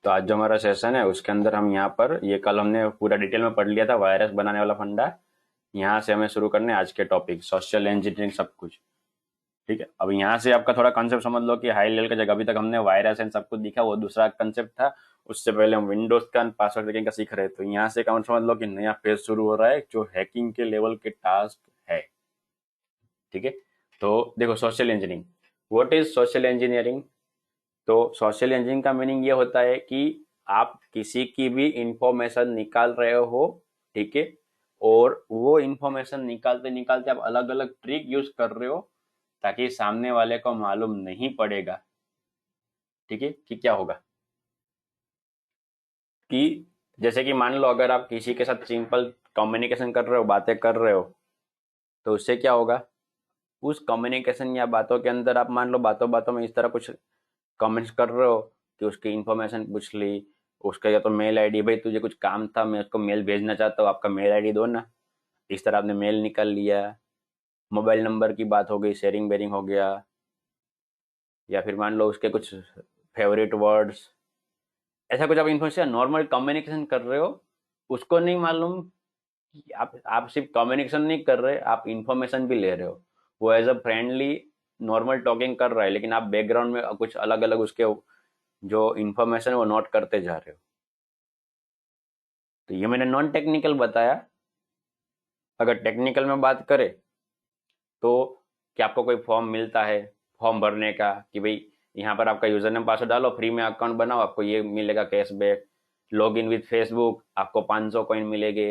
तो आज जो हमारा सेशन है उसके अंदर हम यहाँ पर ये कल हमने पूरा डिटेल में पढ़ लिया था वायरस बनाने वाला फंडा। यहाँ से हमें शुरू करने आज के टॉपिक सोशल इंजीनियरिंग सब कुछ। ठीक है, अब यहाँ से आपका थोड़ा कंसेप्ट समझ लो कि हाई लेवल का जगह अभी तक हमने वायरस एंड सब कुछ दिखा, वो दूसरा कंसेप्ट था। उससे पहले हम विंडोज का पासवर्ड हैकिंग का सीख रहे थे। तो यहाँ से काउंट समझ लो कि नया फेज शुरू हो रहा है जो हैकिंग के लेवल के टास्क है। ठीक है, तो देखो social engineering, what is social engineering. तो सोशल इंजीनियरिंग का मीनिंग ये होता है कि आप किसी की भी इंफॉर्मेशन निकाल रहे हो। ठीक है, और वो इंफॉर्मेशन निकालते निकालते आप अलग अलग ट्रिक यूज कर रहे हो ताकि सामने वाले को मालूम नहीं पड़ेगा। ठीक है, कि क्या होगा कि जैसे कि मान लो अगर आप किसी के साथ सिंपल कम्युनिकेशन कर रहे हो, बातें कर रहे हो, तो उससे क्या होगा, उस कम्युनिकेशन या बातों के अंदर आप मान लो बातों बातों में इस तरह कुछ कमेंट्स कर रहे हो कि उसकी इन्फॉर्मेशन पूछ ली, उसका या तो मेल आईडी, भाई तुझे कुछ काम था मैं उसको मेल भेजना चाहता हूँ, आपका मेल आईडी दो ना। इस तरह आपने मेल निकाल लिया। मोबाइल नंबर की बात हो गई, शेयरिंग बेरिंग हो गया। या फिर मान लो उसके कुछ फेवरेट वर्ड्स, ऐसा कुछ आप इन्फॉर्मेशन नॉर्मल कम्युनिकेशन कर रहे हो। उसको नहीं मालूम कि आप सिर्फ कम्युनिकेशन नहीं कर रहे, आप इन्फॉर्मेशन भी ले रहे हो। वो as a friendly normal talking कर रहा है, लेकिन आप बैकग्राउंड में कुछ अलग अलग उसके जो इन्फॉर्मेशन है वो नोट करते जा रहे हो। तो ये मैंने नॉन टेक्निकल बताया। अगर टेक्निकल में बात करें तो कि आपको कोई फॉर्म मिलता है फॉर्म भरने का कि भाई यहाँ पर आपका यूजर नेम पासवर्ड डालो, फ्री में अकाउंट बनाओ, आपको ये मिलेगा cashback. Log in with Facebook, आपको 500 कॉइन मिलेंगे,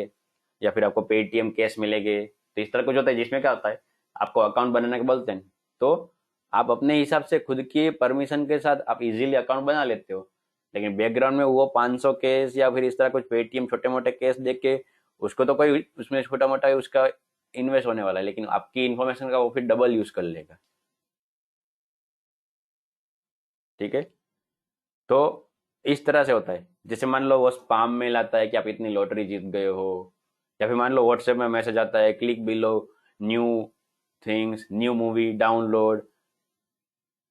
या फिर आपको पेटीएम कैश मिलेंगे। तो इस तरह कुछ होता है जिसमें क्या होता है, आपको अकाउंट बनाने के बोलते हैं। तो आप अपने हिसाब से खुद की परमिशन के साथ आप इजीली अकाउंट बना लेते हो, लेकिन बैकग्राउंड में वो 500 केस या फिर इस तरह कुछ पेटीएम छोटे मोटे केस देख के उसको तो कोई उसमें छोटा मोटा उसका इन्वेस्ट होने वाला है, लेकिन आपकी इन्फॉर्मेशन का वो फिर डबल यूज कर लेगा। ठीक है, तो इस तरह से होता है। जैसे मान लो वो स्पाम मेल आता है कि आप इतनी लॉटरी जीत गए हो, या फिर मान लो व्हाट्सएप में मैसेज आता है click below new things new movie download,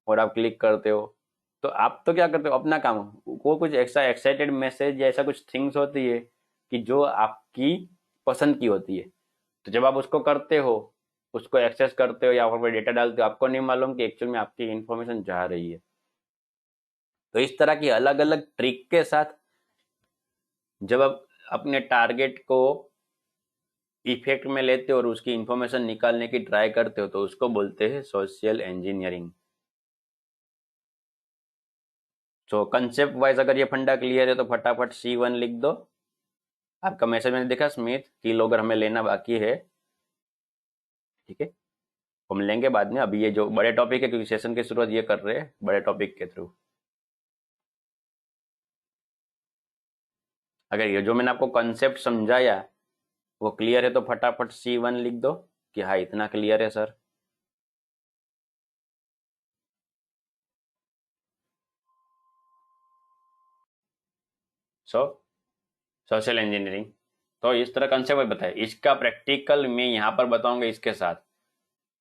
और आप क्लिक करते हो। तो आप तो क्या करते हो अपना काम, वो कुछ ऐसा एक्साइटेड मैसेज या ऐसा कुछ थिंग्स होती है कि जो आपकी पसंद की होती है। तो जब आप उसको करते हो, उसको एक्सेस करते हो या फिर डेटा डालते हो, आपको नहीं मालूम कि एक्चुअल में आपकी इन्फॉर्मेशन जा रही है। तो इस तरह की अलग अलग ट्रिक के साथ जब आप अपने टारगेट को इफेक्ट में लेते हो और उसकी इंफॉर्मेशन निकालने की ट्राई करते हो, तो उसको बोलते हैं सोशल इंजीनियरिंग। तो कंसेप्ट वाइज अगर ये फंडा क्लियर है तो फटाफट C1 लिख दो। आपका मैसेज मैंने देखा, स्मिथ की लोगर हमें लेना बाकी है। ठीक है, हम लेंगे बाद में, अभी ये जो बड़े टॉपिक है क्योंकि सेशन की शुरुआत ये कर रहे हैं बड़े टॉपिक के थ्रू। अगर ये जो मैंने आपको कंसेप्ट समझाया वो क्लियर है तो फटाफट C1 लिख दो कि हाँ इतना क्लियर है सर। सो सोशल इंजीनियरिंग, तो इस तरह कंसेप्ट बताए, इसका प्रैक्टिकल मैं यहाँ पर बताऊंगा इसके साथ।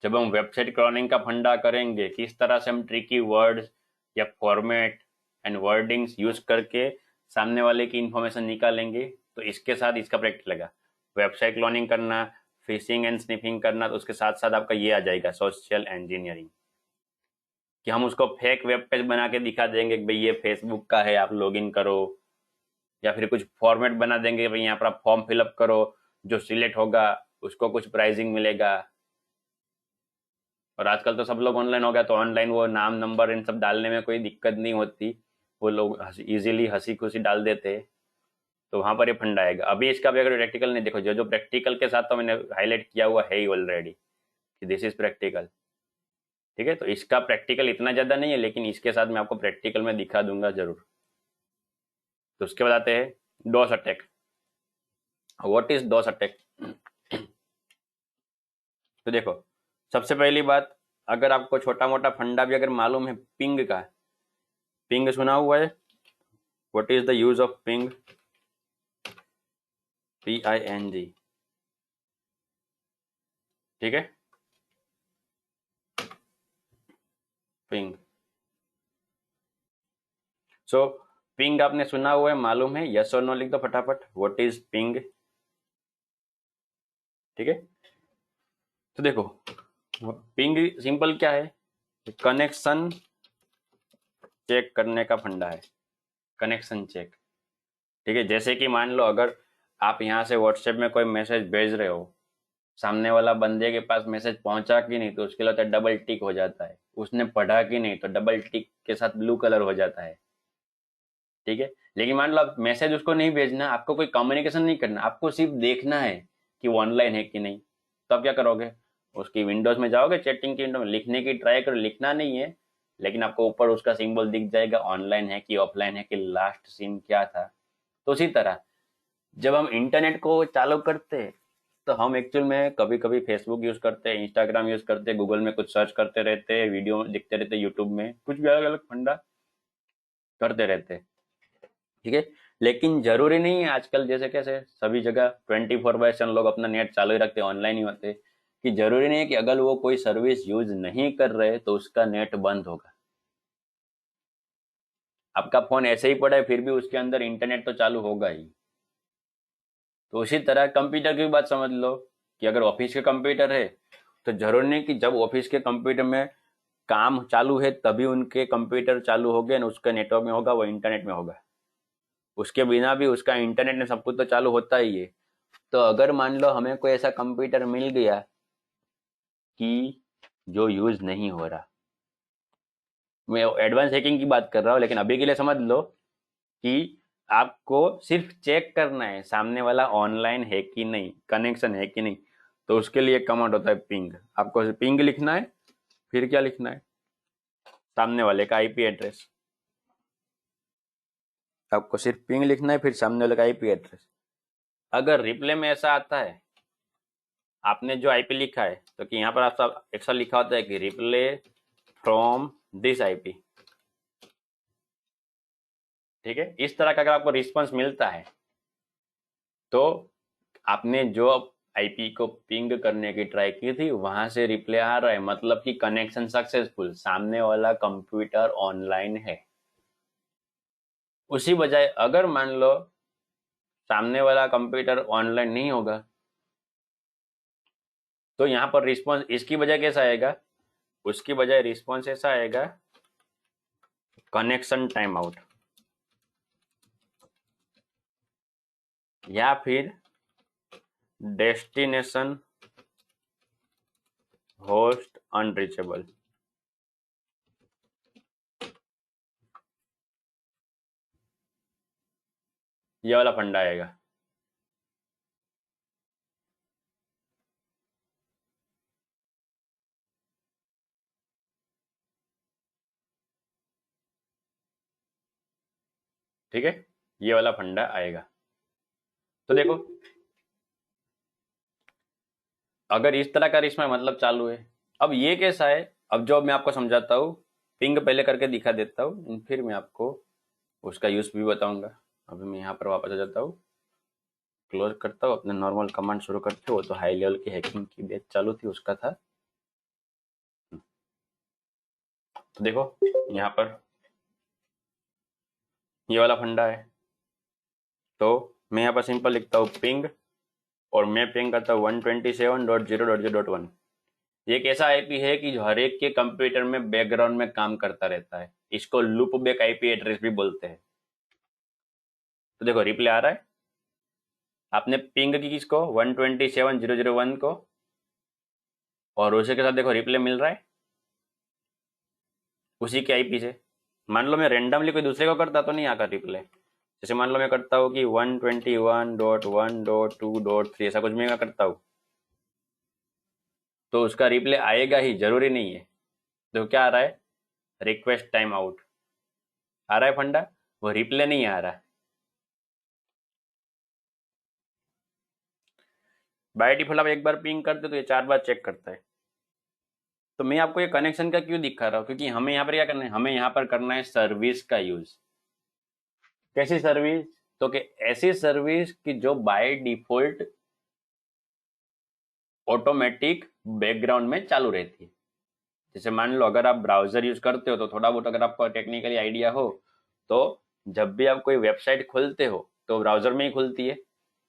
जब हम वेबसाइट क्रॉनिंग का फंडा करेंगे किस तरह से हम ट्रिकी वर्ड्स या फॉर्मेट एंड वर्डिंग्स यूज करके सामने वाले की इंफॉर्मेशन निकालेंगे, तो इसके साथ इसका प्रैक्टिस लगा। वेबसाइट क्लोनिंग करना, फिशिंग एंड स्निफिंग करना, तो उसके साथ साथ आपका ये आ जाएगा सोशल इंजीनियरिंग। कि हम उसको फेक वेब पेज बना के दिखा देंगे कि भाई ये फेसबुक का है आप लॉग इन करो, या फिर कुछ फॉर्मेट बना देंगे भाई यहाँ पर आप फॉर्म फिलअप करो, जो सिलेक्ट होगा उसको कुछ प्राइजिंग मिलेगा। और आजकल तो सब लोग ऑनलाइन हो गया, तो ऑनलाइन वो नाम नंबर इन सब डालने में कोई दिक्कत नहीं होती, वो लोग इजीली हंसी खुशी डाल देते हैं। तो वहां पर ये फंड आएगा। अभी इसका भी अगर प्रैक्टिकल नहीं, देखो जो जो प्रैक्टिकल के साथ तो मैंने हाईलाइट किया हुआ है ही ऑलरेडी कि दिस इज प्रैक्टिकल। ठीक है, तो इसका प्रैक्टिकल इतना ज्यादा नहीं है, लेकिन इसके साथ मैं आपको प्रैक्टिकल में दिखा दूंगा जरूर। तो उसके बाद आते हैं DoS attack. What is DoS attack. तो देखो, सबसे पहली बात, अगर आपको छोटा मोटा फंडा भी अगर मालूम है पिंग का, पिंग सुना हुआ है। What is the use of ping, PING। ठीक है, पिंग। सो पिंग आपने सुना हुआ है, मालूम है? यस और नो लिख दो फटाफट। What is ping? ठीक है, तो देखो पिंग सिंपल क्या है, कनेक्शन चेक करने का फंडा है, कनेक्शन चेक। ठीक है, जैसे कि मान लो अगर आप यहाँ से व्हाट्सएप में कोई मैसेज भेज रहे हो, सामने वाला बंदे के पास मैसेज पहुंचा कि नहीं, तो उसके लिए डबल टिक हो जाता है। उसने पढ़ा कि नहीं, तो डबल टिक के साथ ब्लू कलर हो जाता है। ठीक है, लेकिन मान लो आप मैसेज उसको नहीं भेजना, आपको कोई कम्युनिकेशन नहीं करना, आपको सिर्फ देखना है कि वो ऑनलाइन है कि नहीं, तो आप क्या करोगे, उसकी विंडोज में जाओगे, चैटिंग की विंडो में लिखने की ट्राई करो, लिखना नहीं है, लेकिन आपको ऊपर उसका सिंबल दिख जाएगा, ऑनलाइन है कि ऑफलाइन है, कि लास्ट सीन क्या था। तो उसी तरह जब हम इंटरनेट को चालू करते हैं, तो हम एक्चुअल में कभी कभी फेसबुक यूज करते हैं, इंस्टाग्राम यूज करते हैं, गूगल में कुछ सर्च करते रहते हैं, वीडियो देखते रहते हैं, यूट्यूब में कुछ भी अलग अलग फंडा करते रहते हैं। ठीक है, लेकिन जरूरी नहीं है आजकल जैसे कैसे सभी जगह 24/7 लोग अपना नेट चालू ही रखते हैं, ऑनलाइन ही होते हैं, कि जरूरी नहीं है कि अगर वो कोई सर्विस यूज नहीं कर रहे तो उसका नेट बंद होगा। आपका फोन ऐसे ही पड़ा है फिर भी उसके अंदर इंटरनेट तो चालू होगा ही। तो उसी तरह कंप्यूटर की बात समझ लो, कि अगर ऑफिस के कंप्यूटर है, तो जरूरी नहीं कि जब ऑफिस के कंप्यूटर में काम चालू है तभी उनके कंप्यूटर चालू हो गए, उसका नेटवर्क में होगा, वो इंटरनेट में होगा। उसके बिना भी उसका इंटरनेट में सब कुछ तो चालू होता ही है। तो अगर मान लो हमें कोई ऐसा कंप्यूटर मिल गया कि जो यूज नहीं हो रहा, मैं एडवांस हैकिंग की बात कर रहा हूँ, लेकिन अभी के लिए समझ लो कि आपको सिर्फ चेक करना है सामने वाला ऑनलाइन है कि नहीं, कनेक्शन है कि नहीं। तो उसके लिए एक कमांड होता है पिंग। आपको पिंग लिखना है, फिर क्या लिखना है, सामने वाले का आईपी एड्रेस। आपको सिर्फ पिंग लिखना है, फिर सामने वाले का आईपी एड्रेस। अगर रिप्ले में ऐसा आता है, आपने जो आईपी लिखा है, तो कि यहाँ पर आपका ऐसा लिखा होता है कि रिप्ले फ्रॉम दिस आईपी। ठीक है, इस तरह का अगर आपको रिस्पॉन्स मिलता है, तो आपने जो आईपी को पिंग करने की ट्राई की थी वहां से रिप्ले आ रहा है, मतलब कि कनेक्शन सक्सेसफुल, सामने वाला कंप्यूटर ऑनलाइन है। उसी बजाय अगर मान लो सामने वाला कंप्यूटर ऑनलाइन नहीं होगा, तो यहाँ पर रिस्पॉन्स इसकी बजाय कैसा आएगा, उसकी बजाय रिस्पॉन्स ऐसा आएगा, कनेक्शन टाइम आउट, या फिर डेस्टिनेशन होस्ट अनरीचेबल। ये वाला फंडा आएगा। ठीक है, ये वाला फंडा आएगा। तो देखो अगर इस तरह का रिस्क में मतलब चालू है, अब ये कैसा है, अब जो मैं आपको समझाता हूँ, पिंग पहले करके दिखा देता हूँ, फिर मैं आपको उसका यूज भी बताऊंगा। अभी मैं यहाँ पर वापस आ जाता हूँ, क्लोज करता हूँ, अपने नॉर्मल कमांड शुरू करते हो, तो हाई लेवल की हैकिंग की बैच चालू थी उसका था। तो देखो यहाँ पर ये वाला फंडा है, तो मैं यहाँ पर सिंपल लिखता हूँ पिंग, और मैं पिंग करता हूँ 127.0.0.1। ये एक ऐसा आईपी है कि जो हर एक के कंप्यूटर में बैकग्राउंड में काम करता रहता है, इसको लूप बैक आईपी एड्रेस भी बोलते हैं। तो देखो रिप्ले आ रहा है, आपने पिंग की किसको, 127.0.0.1 को, और उसी के साथ देखो रिप्ले मिल रहा है उसी के आईपी से। मान लो मैं रेंडमली कोई दूसरे को करता तो नहीं आता रिप्ले, जैसे मान लो मैं करता हूँ कि 121.1.2.3 ऐसा कुछ मैं करता हूँ, तो उसका रिप्ले आएगा ही, जरूरी नहीं है। तो क्या आ रहा है, रिक्वेस्ट टाइम आउट आ रहा है फंडा, वो रिप्ले नहीं आ रहा। बाय डिफॉल्ट आप एक बार पिंग करते तो ये 4 बार चेक करता है। तो मैं आपको ये कनेक्शन का क्यों दिखा रहा हूँ, क्योंकि हमें यहाँ पर क्या करना है, हमें यहाँ पर करना है सर्विस का यूज। कैसी सर्विस, तो कि ऐसी सर्विस कि जो बाय डिफॉल्ट ऑटोमेटिक बैकग्राउंड में चालू रहती है। जैसे मान लो अगर आप ब्राउजर यूज करते हो, तो थोड़ा बहुत अगर आपको टेक्निकली आइडिया हो, तो जब भी आप कोई वेबसाइट खोलते हो तो ब्राउजर में ही खुलती है,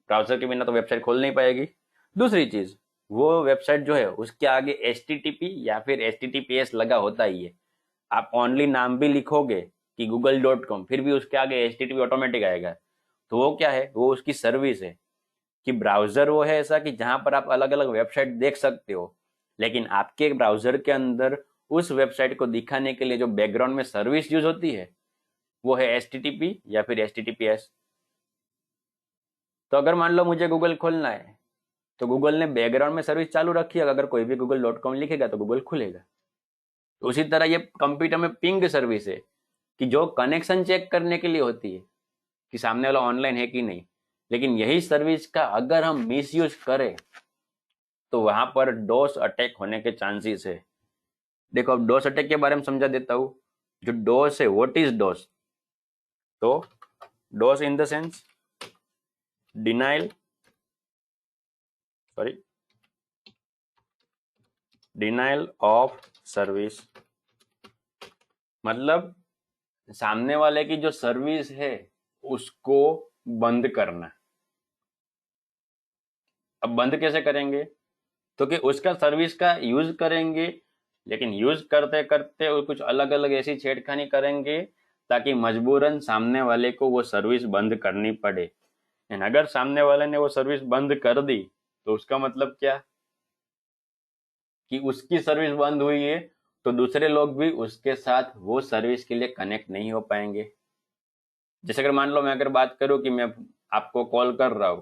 ब्राउजर के बिना तो वेबसाइट खोल नहीं पाएगी। दूसरी चीज, वो वेबसाइट जो है उसके आगे HTTP या फिर HTTPS लगा होता ही है। आप ओनली नाम भी लिखोगे कि google.com, फिर भी उसके आगे HTTP ऑटोमेटिक आएगा। तो वो क्या है, वो उसकी सर्विस है कि ब्राउजर वो है ऐसा कि जहां पर आप अलग अलग वेबसाइट देख सकते हो, लेकिन आपके ब्राउजर के अंदर उस वेबसाइट को दिखाने के लिए जो बैकग्राउंड में सर्विस यूज होती है वो है HTTP या फिर HTTPS। तो अगर मान लो मुझे गूगल खोलना है तो गूगल ने बैकग्राउंड में सर्विस चालू रखी है, अगर कोई भी google.com लिखेगा तो गूगल खुलेगा। तो उसी तरह ये कंप्यूटर में पिंग सर्विस है कि जो कनेक्शन चेक करने के लिए होती है कि सामने वाला ऑनलाइन है कि नहीं। लेकिन यही सर्विस का अगर हम मिस यूज करें तो वहां पर डोस अटैक होने के चांसेस है। देखो अब डोस अटैक के बारे में समझा देता हूँ। जो डोस है, व्हाट इज डोस? तो DoS in the sense denial, sorry, denial of service. मतलब सामने वाले की जो सर्विस है उसको बंद करना। अब बंद कैसे करेंगे? तो कि उसका सर्विस का यूज करेंगे, लेकिन यूज करते करते वो कुछ अलग अलग ऐसी छेड़खानी करेंगे ताकि मजबूरन सामने वाले को वो सर्विस बंद करनी पड़े। एंड अगर सामने वाले ने वो सर्विस बंद कर दी तो उसका मतलब क्या कि उसकी सर्विस बंद हुई है, तो दूसरे लोग भी उसके साथ वो सर्विस के लिए कनेक्ट नहीं हो पाएंगे। जैसे अगर मान लो मैं अगर बात करूं कि मैं आपको कॉल कर रहा हूं,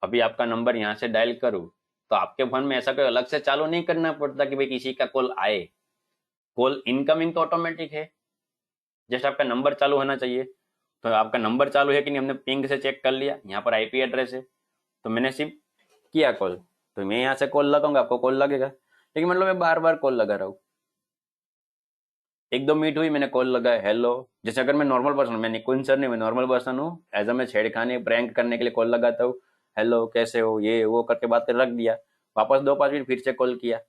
अभी आपका नंबर यहाँ से डायल करूं, तो आपके फोन में ऐसा कोई अलग से चालू नहीं करना पड़ता कि भाई किसी का कॉल आए। कॉल इनकमिंग तो ऑटोमेटिक है, जस्ट आपका नंबर चालू होना चाहिए। तो आपका नंबर चालू है कि नहीं हमने पिंग से चेक कर लिया, यहाँ पर IP एड्रेस है, तो मैंने सिर्फ किया कॉल, तो मैं यहाँ से कॉल लगाऊंगा, आपको कॉल लगेगा। लेकिन मतलब मैं बार बार कॉल लगा रहा हूँ, एक दो मीट हुई, मैंने कॉल लगाया, हेलो, जैसे अगर मैं नॉर्मल पर्सन हूँ, मैं निकुंज सर नहीं, मैं नॉर्मल पर्सन हूँ, एज अ मैं छेड़खानी प्रैंक करने के लिए कॉल लगाता हूँ, हेलो कैसे हो, ये वो करके बात कर रख दिया, वापस 2-5 मिनट फिर से कॉल किया।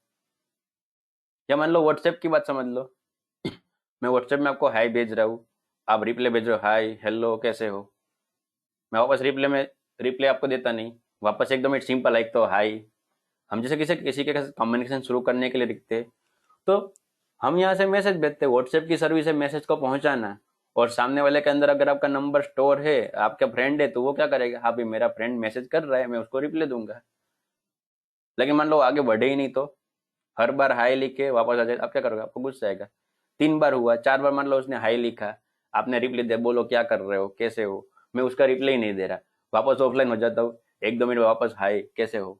या मान लो व्हाट्सएप की बात समझ लो, मैं व्हाट्सएप में आपको हाई भेज रहा हूँ, आप रिप्लाई भेज रहे हो हाई हेलो कैसे हो, मैं वापस रिप्लाई आपको देता नहीं, वापस 1-2 मिनट सिंपल लाइक तो हाई। हम जैसे किसी किसी के साथ कम्युनिकेशन शुरू करने के लिए लिखते हैं, तो हम यहाँ से मैसेज भेजते हैं, व्हाट्सएप की सर्विस है मैसेज को पहुंचाना। और सामने वाले के अंदर अगर आपका नंबर स्टोर है, आपका फ्रेंड है, तो वो क्या करेगा, हाँ भाई मेरा फ्रेंड मैसेज कर रहा है, मैं उसको रिप्लाई दूंगा। लेकिन मान लो आगे बढ़े ही नहीं, तो हर बार हाई लिख के वापस आ जाए, आप क्या करोगे, आपको गुस्सा आएगा। 3 बार हुआ, 4 बार मान लो उसने हाई लिखा, आपने रिप्लाई दिया, बोलो क्या कर रहे हो कैसे हो, मैं उसका रिप्लाई नहीं दे रहा, वापस ऑफलाइन हो जाता हूँ, 1-2 मिनट में वापस हाई कैसे हो।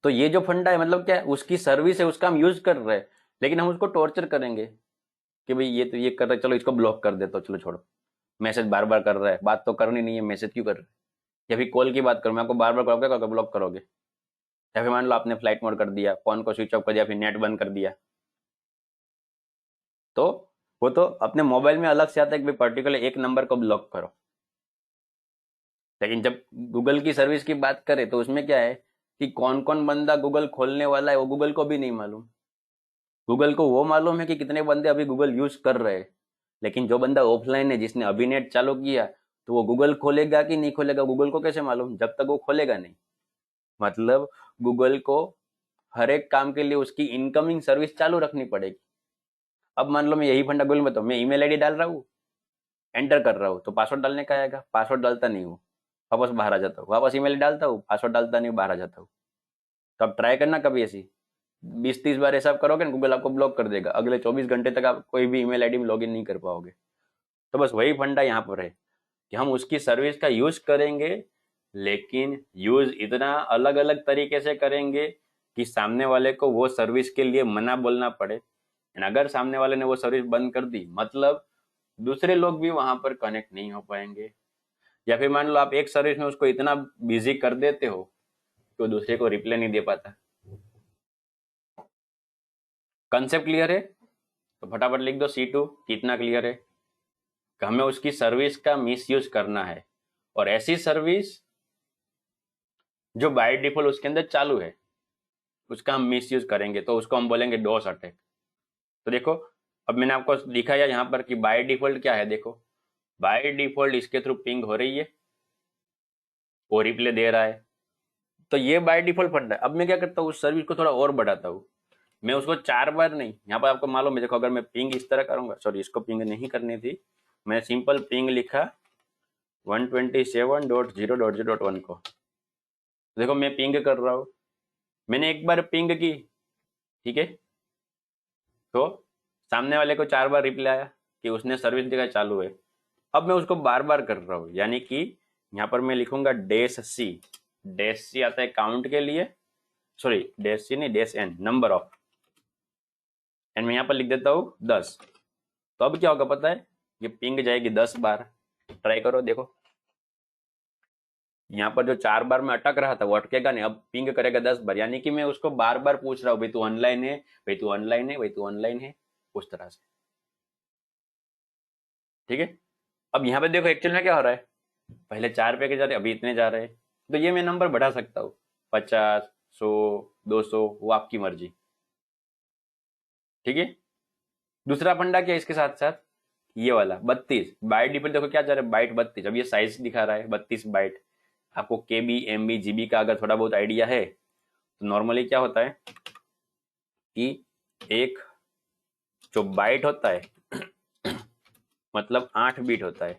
तो ये जो फंडा है, मतलब क्या है, उसकी सर्विस है, उसका हम यूज कर रहे हैं, लेकिन हम उसको टॉर्चर करेंगे कि भाई ये तो ये कर रहा है, चलो इसको ब्लॉक कर देता हूँ, चलो छोड़ो, मैसेज बार बार कर रहा है, बात तो करनी नहीं है, मैसेज क्यों कर रहा है। या फिर कॉल की बात करूँ, मैं आपको बार बार कॉल क्या ब्लॉक करोगे। या फिर मान लो आपने फ्लाइट मोड कर दिया, फोन को स्विच ऑफ कर दिया, फिर नेट बंद कर दिया, तो वो तो अपने मोबाइल में अलग से आता है कि भाई पर्टिकुलर एक नंबर को ब्लॉक करो। लेकिन जब गूगल की सर्विस की बात करें तो उसमें क्या है कि कौन कौन बंदा गूगल खोलने वाला है वो गूगल को भी नहीं मालूम। गूगल को वो मालूम है कि कितने बंदे अभी गूगल यूज कर रहे हैं, लेकिन जो बंदा ऑफलाइन है जिसने अभी नेट चालू किया, तो वो गूगल खोलेगा कि नहीं खोलेगा, गूगल को कैसे मालूम जब तक वो खोलेगा नहीं। मतलब गूगल को हर एक काम के लिए उसकी इनकमिंग सर्विस चालू रखनी पड़ेगी। अब मान लो मैं यही फंडा गूगल में, तो मैं ईमेल आईडी डाल रहा हूँ, एंटर कर रहा हूँ, तो पासवर्ड डालने का आएगा, पासवर्ड डालता नहीं हूँ, वापस बाहर आ जाता हूँ, वापस ईमेल डालता हूँ, पासवर्ड डालता नहीं हूँ, बाहर आ जाता हूँ। तो आप ट्राई करना कभी ऐसी 20-30 बार ऐसा आप करोगे ना, गूगल आपको ब्लॉक कर देगा, अगले 24 घंटे तक आप कोई भी ईमेल आईडी में लॉगिन नहीं कर पाओगे। तो बस वही फंडा यहाँ पर है कि हम उसकी सर्विस का यूज करेंगे, लेकिन यूज इतना अलग अलग तरीके से करेंगे कि सामने वाले को वो सर्विस के लिए मना बोलना पड़े। एंड अगर सामने वाले ने वो सर्विस बंद कर दी, मतलब दूसरे लोग भी वहां पर कनेक्ट नहीं हो पाएंगे। या फिर मान लो आप एक सर्विस में उसको इतना बिजी कर देते हो कि वो दूसरे को रिप्लाई नहीं दे पाता। कंसेप्ट क्लियर है? तो फटाफट लिख दो C2 कितना क्लियर है कि हमें उसकी सर्विस का मिस यूज करना है, और ऐसी सर्विस जो बाय डिफॉल्ट उसके अंदर चालू है उसका हम मिस यूज करेंगे, तो उसको हम बोलेंगे डोस अटैक। तो देखो अब मैंने आपको दिखाया यहाँ पर कि बाय डिफॉल्ट क्या है, देखो बाय डिफॉल्ट इसके थ्रू पिंग हो रही है, वो रिप्ले दे रहा है, तो ये बाय डिफॉल्ट फंडा है। अब मैं क्या करता हूँ, उस सर्विस को थोड़ा और बढ़ाता हूँ, मैं उसको 4 बार नहीं, यहाँ पर आपको मालूम है, देखो अगर मैं पिंग इस तरह करूंगा, सॉरी इसको पिंग नहीं करनी थी, मैंने सिंपल पिंग लिखा 127.0.0.1 को, देखो मैं पिंग कर रहा हूँ, मैंने एक बार पिंग की, ठीक है, तो सामने वाले को 4 बार रिप्लाई आया कि उसने सर्विस दिखा चालू है। अब मैं उसको बार बार कर रहा हूँ, यानी कि यहाँ पर मैं लिखूंगा -C, -C आता है काउंट के लिए, सॉरी -C नहीं -N, नंबर ऑफ, एंड मैं यहाँ पर लिख देता हूँ 10। तो अब क्या होगा पता है, ये पिंग जाएगी 10 बार, ट्राई करो देखो, यहाँ पर जो 4 बार में अटक रहा था वो अटकेगा नहीं, अब पिंग करेगा 10 बार, यानी कि मैं उसको बार बार पूछ रहा हूँ, भाई तू ऑनलाइन है, भाई तू ऑनलाइन है, भाई तू ऑनलाइन है, उस तरह से, ठीक है। अब यहाँ पे देखो एक्चुअल में क्या हो रहा है, पहले 4 पैकेज जा रहे, अभी इतने जा रहे हैं, तो ये मैं नंबर बढ़ा सकता हूँ, 50, 100, 200, वो आपकी मर्जी, ठीक है। दूसरा फंडा क्या है इसके साथ साथ, ये वाला 32 बाइट डिफॉल्ट, देखो क्या जा रहा है बाइट 32, अब ये साइज दिखा रहा है 32 बाइट। आपको केबी एमबी जीबी का अगर थोड़ा बहुत आइडिया है तो नॉर्मली क्या होता है कि एक जो बाइट होता है मतलब 8 बिट होता है,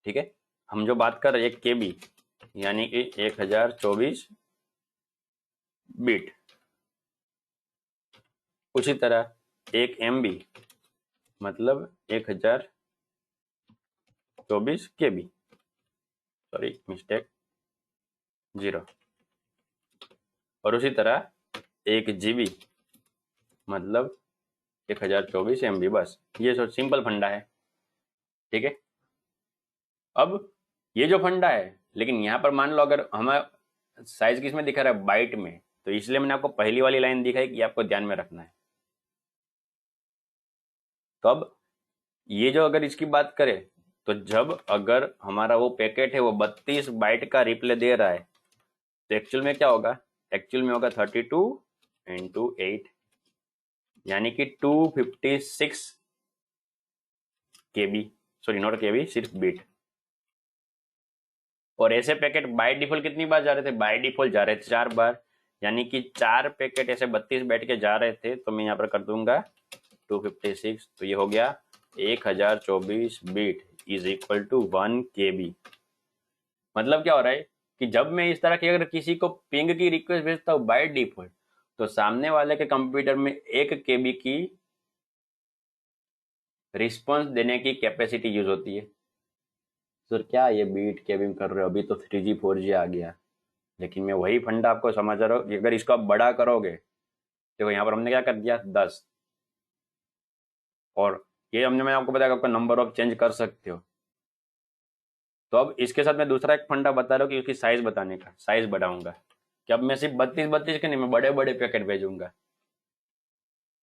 ठीक है। हम जो बात कर रहे हैं 1 KB यानी कि 1024 बिट, उसी तरह 1 MB मतलब 1024 KB, सॉरी मिस्टेक 0, और उसी तरह 1 GB मतलब 1024 MB, बस ये सो सिंपल फंडा है, ठीक है। अब ये जो फंडा है, लेकिन यहाँ पर मान लो अगर हमें साइज किस में दिखा रहा है बाइट में, तो इसलिए मैंने आपको पहली वाली लाइन दिखाई कि आपको ध्यान में रखना है। तो अब ये जो अगर इसकी बात करें, तो जब अगर हमारा वो पैकेट है वो 32 बाइट का रिप्ले दे रहा है, तो एक्चुअल में क्या होगा, एक्चुअल में होगा 32 × 8, यानी कि 256 KB, सॉरी नॉट KB, सिर्फ बिट। और ऐसे पैकेट बाय डिफॉल्ट कितनी बार जा रहे थे, बाय डिफॉल्ट जा रहे थे 4 बार, यानी कि 4 पैकेट ऐसे 32 बैठ के जा रहे थे, तो मैं यहाँ पर कर दूंगा 256, तो ये हो गया 1024 bit is equal to 1 KB। मतलब क्या हो रहा है कि जब मैं इस तरह की अगर किसी को पिंग की रिक्वेस्ट भेजता हूँ बाय डिफॉल्ट, तो सामने वाले के कंप्यूटर में 1 KB की रिस्पॉन्स देने की कैपेसिटी यूज होती है। सर क्या ये बीट केबी कर रहे हो, अभी तो 3G 4G आ गया, लेकिन मैं वही फंडा आपको समझ रहा हूँ कि अगर इसको आप बड़ा करोगे, देखो यहाँ पर हमने क्या कर दिया 10, और ये हमने मैंने आपको बताया आपका नंबर ऑफ चेंज कर सकते हो। तो अब इसके साथ मैं दूसरा एक फंडा बता रहा हूँ कि उसकी साइज बताने का, साइज बढ़ाऊंगा कि अब मैं सिर्फ 32 32 के नहीं, मैं बड़े बड़े पैकेट भेजूंगा।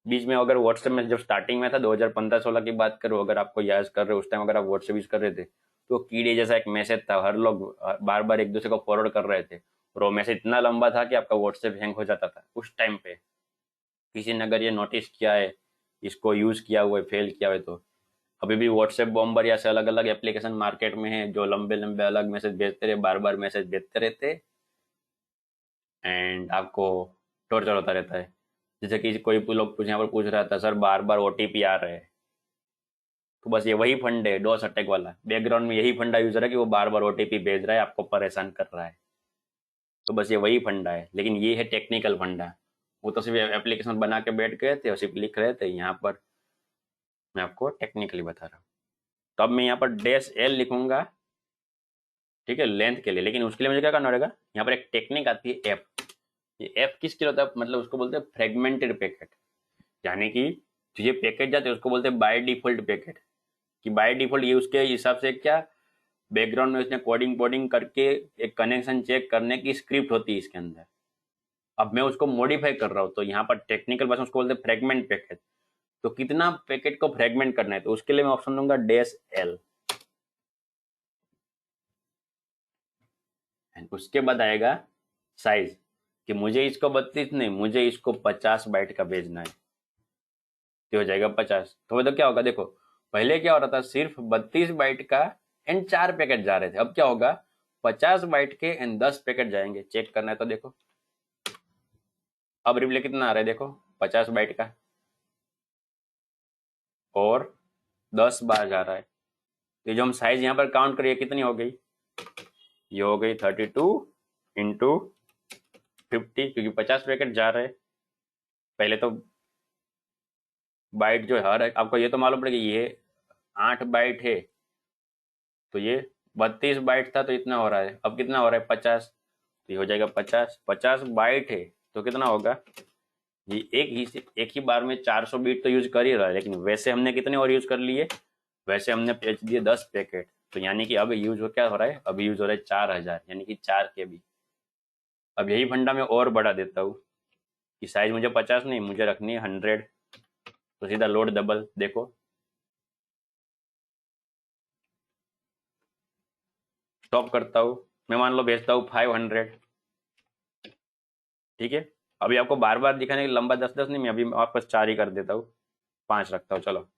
बीच में अगर व्हाट्सएप में जब स्टार्टिंग में था 2015-16 की बात करो, अगर आपको याद कर रहे हो उस टाइम अगर आप व्हाट्सएप यूज कर रहे थे, तो कीड़े जैसा एक मैसेज था, हर लोग बार बार एक दूसरे को फॉरवर्ड कर रहे थे, और वो मैसेज इतना लंबा था कि आपका व्हाट्सएप हैंग हो जाता था उस टाइम पे। किसी ने अगर ये नोटिस किया है, इसको यूज किया हुआ है, फेल किया हुआ है, तो अभी भी व्हाट्सएप बॉम्बर या से अलग अलग एप्लीकेशन मार्केट में है जो लंबे लंबे अलग मैसेज भेजते रहे, बार बार मैसेज भेजते रहते, एंड आपको टॉर्चर होता रहता है। जैसे कि कोई लोग कुछ यहाँ पर पूछ रहा था सर बार बार OTP आ रहे हैं, तो बस ये वही फंड है डोस अटैक वाला, बैकग्राउंड में यही फंडा यूजर है कि वो बार बार OTP भेज रहा है, आपको परेशान कर रहा है। तो बस ये वही फंडा है, लेकिन ये है टेक्निकल फंडा। वो तो सिर्फ एप्लीकेशन बना के बैठ गए थे और सिर्फ लिख रहे थे, यहाँ पर मैं आपको टेक्निकली बता रहा हूँ। तो अब मैं यहाँ पर -L लिखूंगा, ठीक है, लेंथ के लिए, लेकिन उसके लिए मुझे क्या करना पड़ेगा, यहाँ पर एक टेक्निक आती है एफ। ये एफ किसके लिए होता है, मतलब उसको बोलते हैं फ्रेगमेंटेड पैकेट, यानी कि जो ये पैकेट जाते हैं उसको बोलते हैं बाय डिफॉल्ट पैकेट, कि बाय डिफॉल्ट ये उसके हिसाब से क्या बैकग्राउंड में उसने कोडिंग कोडिंग करके एक कनेक्शन चेक करने की स्क्रिप्ट होती है इसके अंदर। अब मैं उसको मॉडिफाई कर रहा हूँ, तो यहाँ पर टेक्निकल भाषा उसको बोलते हैं फ्रेगमेंट पैकेट। तो कितना पैकेट को फ्रेगमेंट करना है, तो उसके लिए मैं ऑप्शन दूंगा -L, एंड उसके बाद आएगा साइज, कि मुझे इसको 32 नहीं, मुझे इसको 50 बाइट का भेजना है। तो हो जाएगा 50। तो मतलब क्या होगा, देखो पहले क्या हो रहा था, सिर्फ 32 बाइट का एंड 4 पैकेट जा रहे थे, अब क्या होगा 50 बाइट के एंड 10 पैकेट जाएंगे। चेक करना है तो देखो अब रिप्ले कितना आ रहा है, देखो 50 बाइट का और 10 बार जा रहा है। तो जो हम साइज यहाँ पर काउंट करिए कितनी हो गई, ये हो गई 32 इंटू 50, क्योंकि 50 पैकेट जा रहे हैं। पहले तो बाइट जो है हर आपको ये तो मालूम पड़ेगा, ये 8 बाइट है तो ये 32 बाइट था तो इतना हो रहा है, अब कितना हो रहा है 50। तो ये हो जाएगा 50 बाइट है तो कितना होगा, ये एक ही बार में 400 बीट तो यूज कर ही रहा है, लेकिन वैसे हमने कितने और यूज कर लिए, वैसे हमने भेज दिए 10 पैकेट। तो यानी कि अब यूज हो क्या हो रहा है, अब यूज हो रहा है 4000 यानी कि 4 KB। अब यही फंडा मैं और बढ़ा देता हूँ कि साइज मुझे 50 नहीं, मुझे रखनी है 100। तो सीधा लोड डबल, देखो स्टॉप करता हूँ मैं, मान लो भेजता हूँ 500, ठीक है। अभी आपको बार बार दिखाने के लंबा 10 10 नहीं, मैं अभी वापस 4 ही कर देता हूँ, 5 रखता हूँ। चलो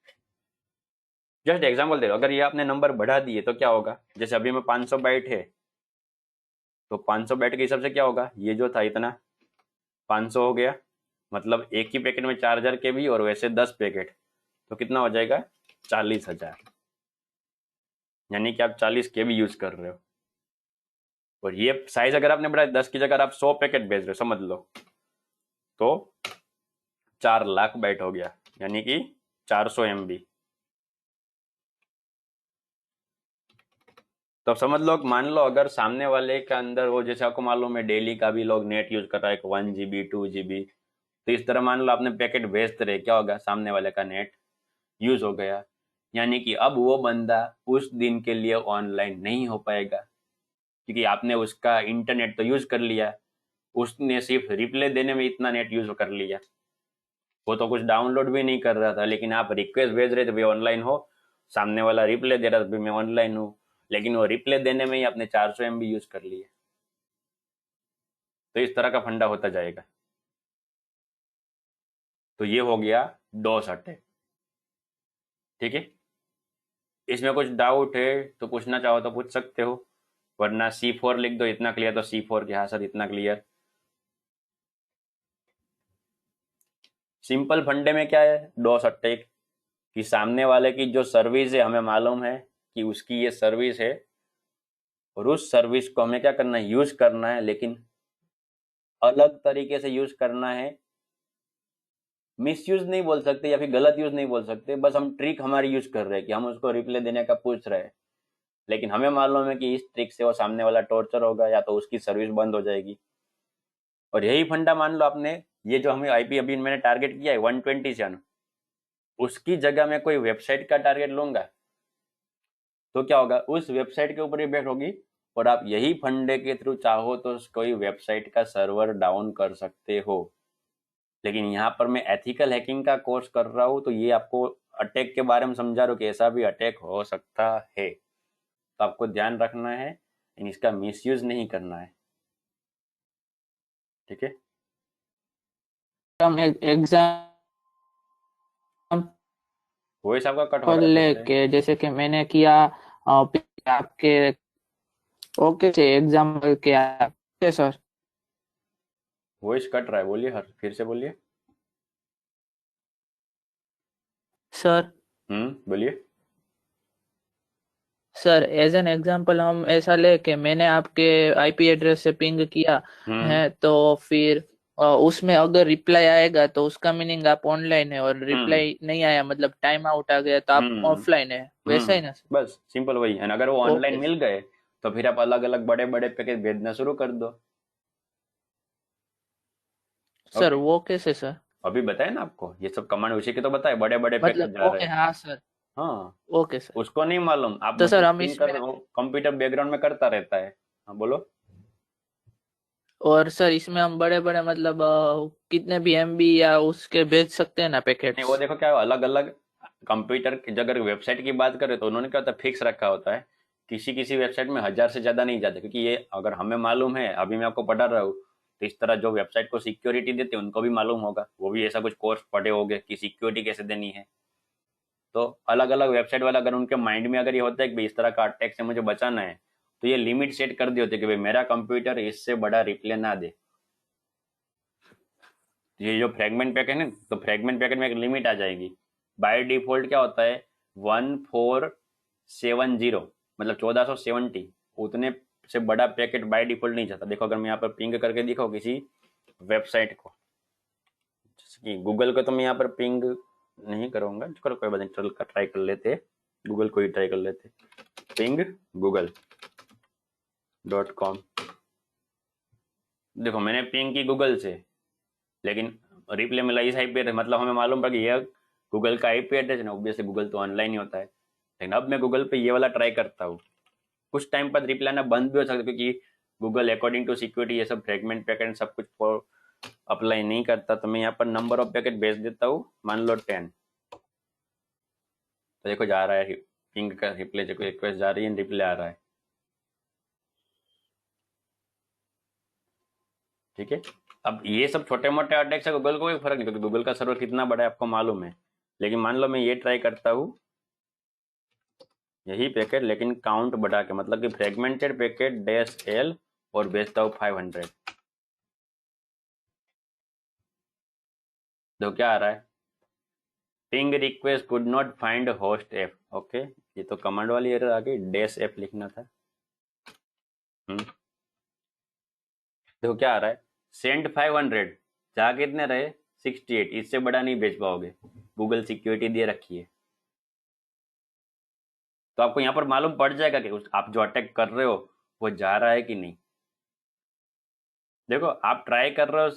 जस्ट एग्जाम्पल दे रहा हूँ, अगर ये आपने नंबर बढ़ा दिए तो क्या होगा, जैसे अभी में 500 बाइट है तो 500 बाइट के हिसाब से क्या होगा, ये जो था इतना 500 हो गया, मतलब एक ही पैकेट में 4000 KB और वैसे 10 पैकेट तो कितना हो जाएगा 40,000, यानी कि आप 40 KB यूज कर रहे हो। और ये साइज अगर आपने बढ़ाया 10 की जगह आप 100 पैकेट भेज रहे हो समझ लो, तो 4 लाख बाइट हो गया, यानी कि 400 MB। तो समझ लो, मान लो अगर सामने वाले के अंदर वो, जैसे आपको मालूम है डेली का भी लोग नेट यूज कर रहा है 1 GB 2 GB, तो इस तरह मान लो आपने पैकेट भेजते रहे, क्या होगा सामने वाले का नेट यूज हो गया, यानी कि अब वो बंदा उस दिन के लिए ऑनलाइन नहीं हो पाएगा, क्योंकि आपने उसका इंटरनेट तो यूज कर लिया, उसने सिर्फ रिप्लाई देने में इतना नेट यूज कर लिया, वो तो कुछ डाउनलोड भी नहीं कर रहा था, लेकिन आप रिक्वेस्ट भेज रहे थे भाई ऑनलाइन हो, सामने वाला रिप्लाई दे रहा था भाई मैं ऑनलाइन हूँ, लेकिन वो रिप्लाई देने में ही आपने 400 MB यूज कर लिया। तो इस तरह का फंडा होता जाएगा। तो ये हो गया डॉस अटैक, ठीक है। इसमें कुछ डाउट है तो पूछना चाहो तो पूछ सकते हो, वरना C4 लिख दो इतना क्लियर, तो C4 के हाँ सर इतना क्लियर। सिंपल फंडे में क्या है डॉस अटैक, कि सामने वाले की जो सर्विस है हमें मालूम है कि उसकी ये सर्विस है, और उस सर्विस को हमें क्या करना है यूज करना है, लेकिन अलग तरीके से यूज करना है। मिस यूज नहीं बोल सकते या फिर गलत यूज नहीं बोल सकते, बस हम ट्रिक हमारी यूज कर रहे हैं कि हम उसको रिप्लाई देने का पूछ रहे हैं, लेकिन हमें मालूम है कि इस ट्रिक से वो सामने वाला टॉर्चर होगा या तो उसकी सर्विस बंद हो जाएगी। और यही फंडा मान लो आपने, ये जो हमें आईपी अभी मैंने टारगेट किया है 127, उसकी जगह में कोई वेबसाइट का टारगेट लूंगा तो क्या होगा, उस वेबसाइट के ऊपर ही बैठ होगी, और आप यही फंडे के थ्रू चाहो तो कोई वेबसाइट का सर्वर डाउन कर सकते हो। लेकिन यहाँ पर मैं एथिकल हैकिंग का कोर्स कर रहा हूँ, तो ये आपको अटैक के बारे में समझा रहा हूँ कि ऐसा भी अटैक हो सकता है, तो आपको ध्यान रखना है, इसका मिसयूज नहीं करना है, ठीक है। हम एग्जाम्पल वॉइस आपका कट हो रहा है फिर से। लेके, जैसे कि मैंने किया आपके, ओके से एग्जाम्पल के आपके सर। वॉइस कट रहा है, बोलिए हर फिर से बोलिए। सर बोलिए। सर एज एन एग्जांपल हम ऐसा ले कि मैंने आपके आईपी एड्रेस से पिंग किया हम्म है, तो फिर उसमें अगर रिप्लाई आएगा तो उसका मीनिंग आप ऑनलाइन है, और हम्म रिप्लाई नहीं आया मतलब टाइम आउट आ गया तो आप हम्म ऑफलाइन है, वैसा ही ना सर? बस सिंपल वही है, अगर वो ऑनलाइन ओके मिल गए तो फिर आप अलग अलग बड़े बड़े पैकेज भेजना शुरू कर दो। सर, ओके, वो कैसे सर? अभी बताए ना आपको, ये सब कमांड उसी के तो बताए, बड़े बड़े पैकेज मतलब जा रहे ओके, हैं। हाँ सर। हाँ, ओके सर। उसको नहीं मालूम, आप तो सर मतलब हम पिंग कर इसमें, रहे हो, कंप्यूटर बैकग्राउंड में करता रहता है। हाँ बोलो। और सर इसमें हम बड़े बड़े मतलब कितने भी एमबी या उसके भेज सकते हैं ना नहीं वो पैकेट्स? देखो क्या अलग अलग कंप्यूटर की, अगर वेबसाइट की बात करें तो उन्होंने क्या होता है फिक्स रखा होता है, किसी किसी वेबसाइट में 1000 से ज्यादा नहीं जाते, क्योंकि ये अगर हमें मालूम है, अभी मैं आपको पढ़ा रहा हूँ तो इस तरह जो वेबसाइट को सिक्योरिटी देते हैं उनको भी मालूम होगा, वो भी ऐसा कुछ कोर्स पढ़े होंगे कि सिक्योरिटी कैसे देनी है। तो अलग अलग वेबसाइट वाला अगर उनके माइंड में अगर ये होता है कि भाई इस तरह का अटैक से मुझे बचाना है, तो ये लिमिट सेट कर दी होती है कि भाई मेरा कंप्यूटर इससे बड़ा रिप्ले ना दे। ये जो फ्रेगमेंट पैकेट है, तो फ्रेगमेंट पैकेट में एक लिमिट आ जाएगी। बाय डिफॉल्ट क्या होता है 1470, मतलब 1470, उतने से बड़ा पैकेट बाय डिफॉल्ट नहीं जाता। देखो अगर मैं यहाँ पर पिंग करके दिखाऊँ किसी वेबसाइट को, जैसे कि गूगल को, तो मैं यहाँ पर पिंग नहीं करूँगा, चलो कोई बात नहीं, चल कर ट्राई कर लेते, गूगल को ही ट्राई कर लेते, पिंग google.com। देखो मैंने पिंग की गूगल से, लेकिन रिप्ले मिला इस आईपी एड्रेस, मतलब हमें मालूम पड़ा कि यह गूगल का आईपी एड्रेस है ना, ऑब्वियसली गूगल तो ऑनलाइन ही होता है। लेकिन अब मैं गूगल पे ये वाला ट्राई करता हूँ, कुछ टाइम बाद रिप्ले आना बंद भी हो सकता है, क्योंकि गूगल अकॉर्डिंग टू सिक्योरिटी ये सब फ्रेगमेंट पैकेट सब कुछ अप्लाई नहीं करता। तो मैं यहाँ पर नंबर ऑफ पैकेट भेज देता हूँ, मान लो 10। तो देखो जा रहा है पिंग का रिप्ले, जो रिक्वेस्ट जा रही है रिप्ले आ रहा है, ठीक है। अब ये सब छोटे मोटे अटैक से गूगल को कोई फर्क नहीं, क्योंकि गूगल का सर्वर कितना बड़ा है आपको मालूम है। लेकिन मान लो मैं ये ट्राई करता हूँ, यही पैकेट लेकिन काउंट बढ़ा के, मतलब कि फ्रेगमेंटेड पैकेट -l और भेजता हूँ 500। तो क्या आ रहा है, ping request could not find host app. Okay, ये तो कमांड वाली एरर आ गई, -f लिखना था। देखो क्या आ रहा है, सेंड 500, जहाँ कितने रहे 68, इससे बड़ा नहीं भेज पाओगे, गूगल सिक्योरिटी दे रखी है। तो आपको यहाँ पर मालूम पड़ जाएगा कि आप जो अटैक कर रहे हो वो जा रहा है कि नहीं। देखो आप ट्राई कर रहे हो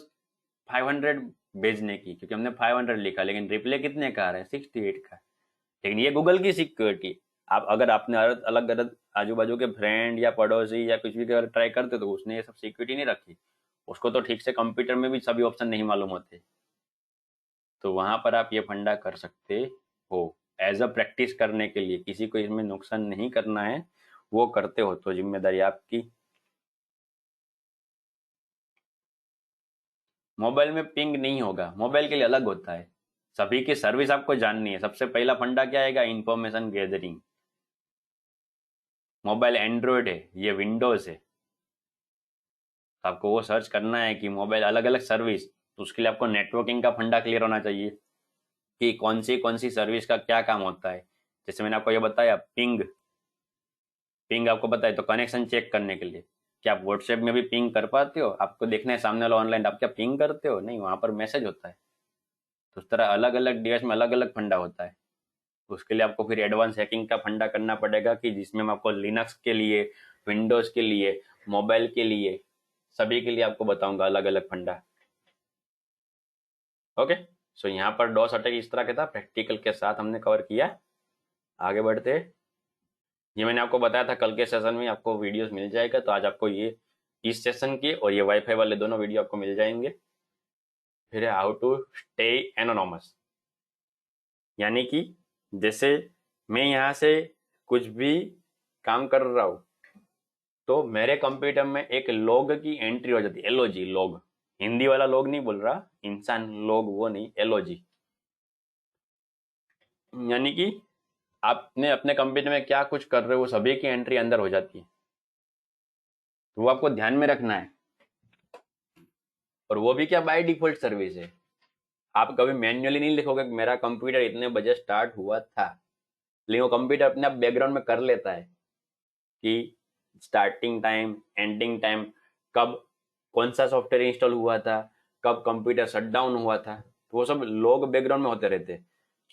500 भेजने की, क्योंकि हमने 500 लिखा, लेकिन रिप्ले कितने का आ रहा है 68 का। लेकिन ये गूगल की सिक्योरिटी, आप अगर आपने अलग अलग आजू बाजू के फ्रेंड या पड़ोसी या कुछ भी अगर ट्राई करते तो उसने ये सब सिक्योरिटी नहीं रखी, उसको तो ठीक से कंप्यूटर में भी सभी ऑप्शन नहीं मालूम होते। तो वहां पर आप ये फंडा कर सकते हो एज अ प्रैक्टिस करने के लिए, किसी को इसमें नुकसान नहीं करना है, वो करते हो तो जिम्मेदारी आपकी। मोबाइल में पिंग नहीं होगा, मोबाइल के लिए अलग होता है, सभी की सर्विस आपको जाननी है। सबसे पहला फंडा क्या आएगा, इंफॉर्मेशन गैदरिंग। मोबाइल एंड्रॉयड है, ये विंडोज है, तो आपको वो सर्च करना है कि मोबाइल अलग अलग सर्विस, तो उसके लिए आपको नेटवर्किंग का फंडा क्लियर होना चाहिए कि कौन सी सर्विस का क्या काम होता है। जैसे मैंने आपको ये बताया पिंग, पिंग आपको पता है तो कनेक्शन चेक करने के लिए, क्या आप व्हाट्सएप में भी पिंग कर पाते हो, आपको देखना है सामने वाला ऑनलाइन, आप क्या पिंग करते हो, नहीं, वहां पर मैसेज होता है। तो उस तरह अलग अलग डिवाइस में अलग अलग फंडा होता है। उसके लिए आपको फिर एडवांस हैकिंग का फंडा करना पड़ेगा, कि जिसमें मैं आपको लिनक्स के लिए, विंडोज के लिए, मोबाइल के लिए, सभी के लिए आपको बताऊंगा अलग अलग फंडा। ओके, सो यहाँ पर डॉस अटैक इस तरह का था, प्रैक्टिकल के साथ हमने कवर किया। आगे बढ़ते हैं। ये मैंने आपको बताया था कल के सेशन में आपको वीडियोस मिल जाएगा, तो आज आपको ये इस सेशन के और ये वाईफाई वाले दोनों वीडियो आपको मिल जाएंगे। फिर है हाउ टू स्टे एनोनॉमस, यानी कि जैसे मैं यहाँ से कुछ भी काम कर रहा हूँ, तो मेरे कंप्यूटर में एक लॉग की एंट्री हो जाती है, एलओजी लॉग, हिंदी वाला लॉग नहीं बोल रहा, इंसान लॉग वो नहीं, एलओजी। यानी कि आपने अपने कंप्यूटर में क्या कुछ कर रहे हो वो सभी की एंट्री अंदर हो जाती है, तो वो आपको ध्यान में रखना है। और वो भी क्या, बाय डिफॉल्ट सर्विस है, आप कभी मैन्युअली नहीं लिखोगे कि मेरा कंप्यूटर इतने बजे स्टार्ट हुआ था, लेकिन वो कंप्यूटर अपने आप बैकग्राउंड में कर लेता है कि स्टार्टिंग टाइम, एंडिंग टाइम, कब कौन सा सॉफ्टवेयर इंस्टॉल हुआ था, कब कंप्यूटर शट डाउन हुआ था, तो वो सब लोग बैकग्राउंड में होते रहते हैं।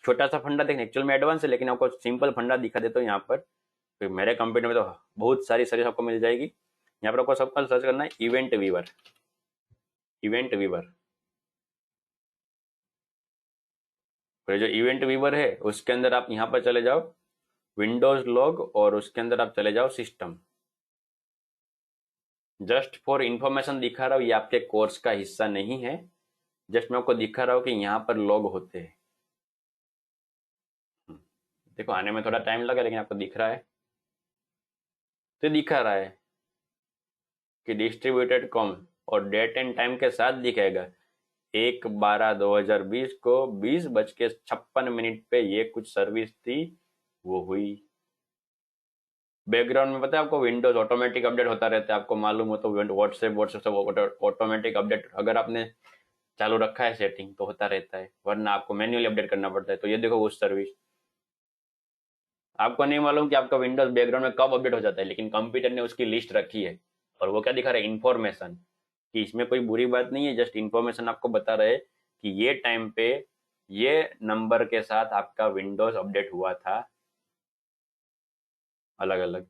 छोटा सा फंडा देखने, एक्चुअल में एडवांस है, लेकिन आपको सिंपल फंडा दिखा देता हूँ यहाँ पर। तो मेरे कंप्यूटर में तो बहुत सारी सर्विस आपको मिल जाएगी। यहाँ पर आपको सबका सर्च करना है इवेंट वीवर, इवेंट वीवर। तो जो इवेंट वीवर है उसके अंदर आप यहाँ पर चले जाओ, विंडोज लॉग, और उसके अंदर आप चले जाओ सिस्टम। जस्ट फॉर इंफॉर्मेशन दिखा रहा हूँ, ये आपके कोर्स का हिस्सा नहीं है, जस्ट मैं आपको दिखा रहा हूँ कि यहाँ पर लॉग होते हैं। देखो आने में थोड़ा टाइम लगा, लेकिन आपको दिख रहा है, तो दिखा रहा है कि डिस्ट्रीब्यूटेड कॉम और डेट एंड टाइम के साथ दिखेगा 1/12/2020 को 20:56 पे ये कुछ सर्विस थी, वो हुई। बैकग्राउंड में पता है आपको विंडोज ऑटोमेटिक अपडेट होता रहता है, आपको मालूम हो तो व्हाट्सएप व्हाट्सएप सब ऑटोमेटिक अपडेट अगर आपने चालू रखा है सेटिंग तो होता रहता है, वरना आपको मैन्युअली अपडेट करना पड़ता है। तो ये देखो उस सर्विस, आपको नहीं मालूम कि आपका विंडोज बैकग्राउंड में कब अपडेट हो जाता है, लेकिन कंप्यूटर ने उसकी लिस्ट रखी है। और वो क्या दिखा रहा है, इन्फॉर्मेशन, कि इसमें कोई बुरी बात नहीं है, जस्ट इन्फॉर्मेशन आपको बता रहे कि ये टाइम पे ये नंबर के साथ आपका विंडोज अपडेट हुआ था, अलग अलग।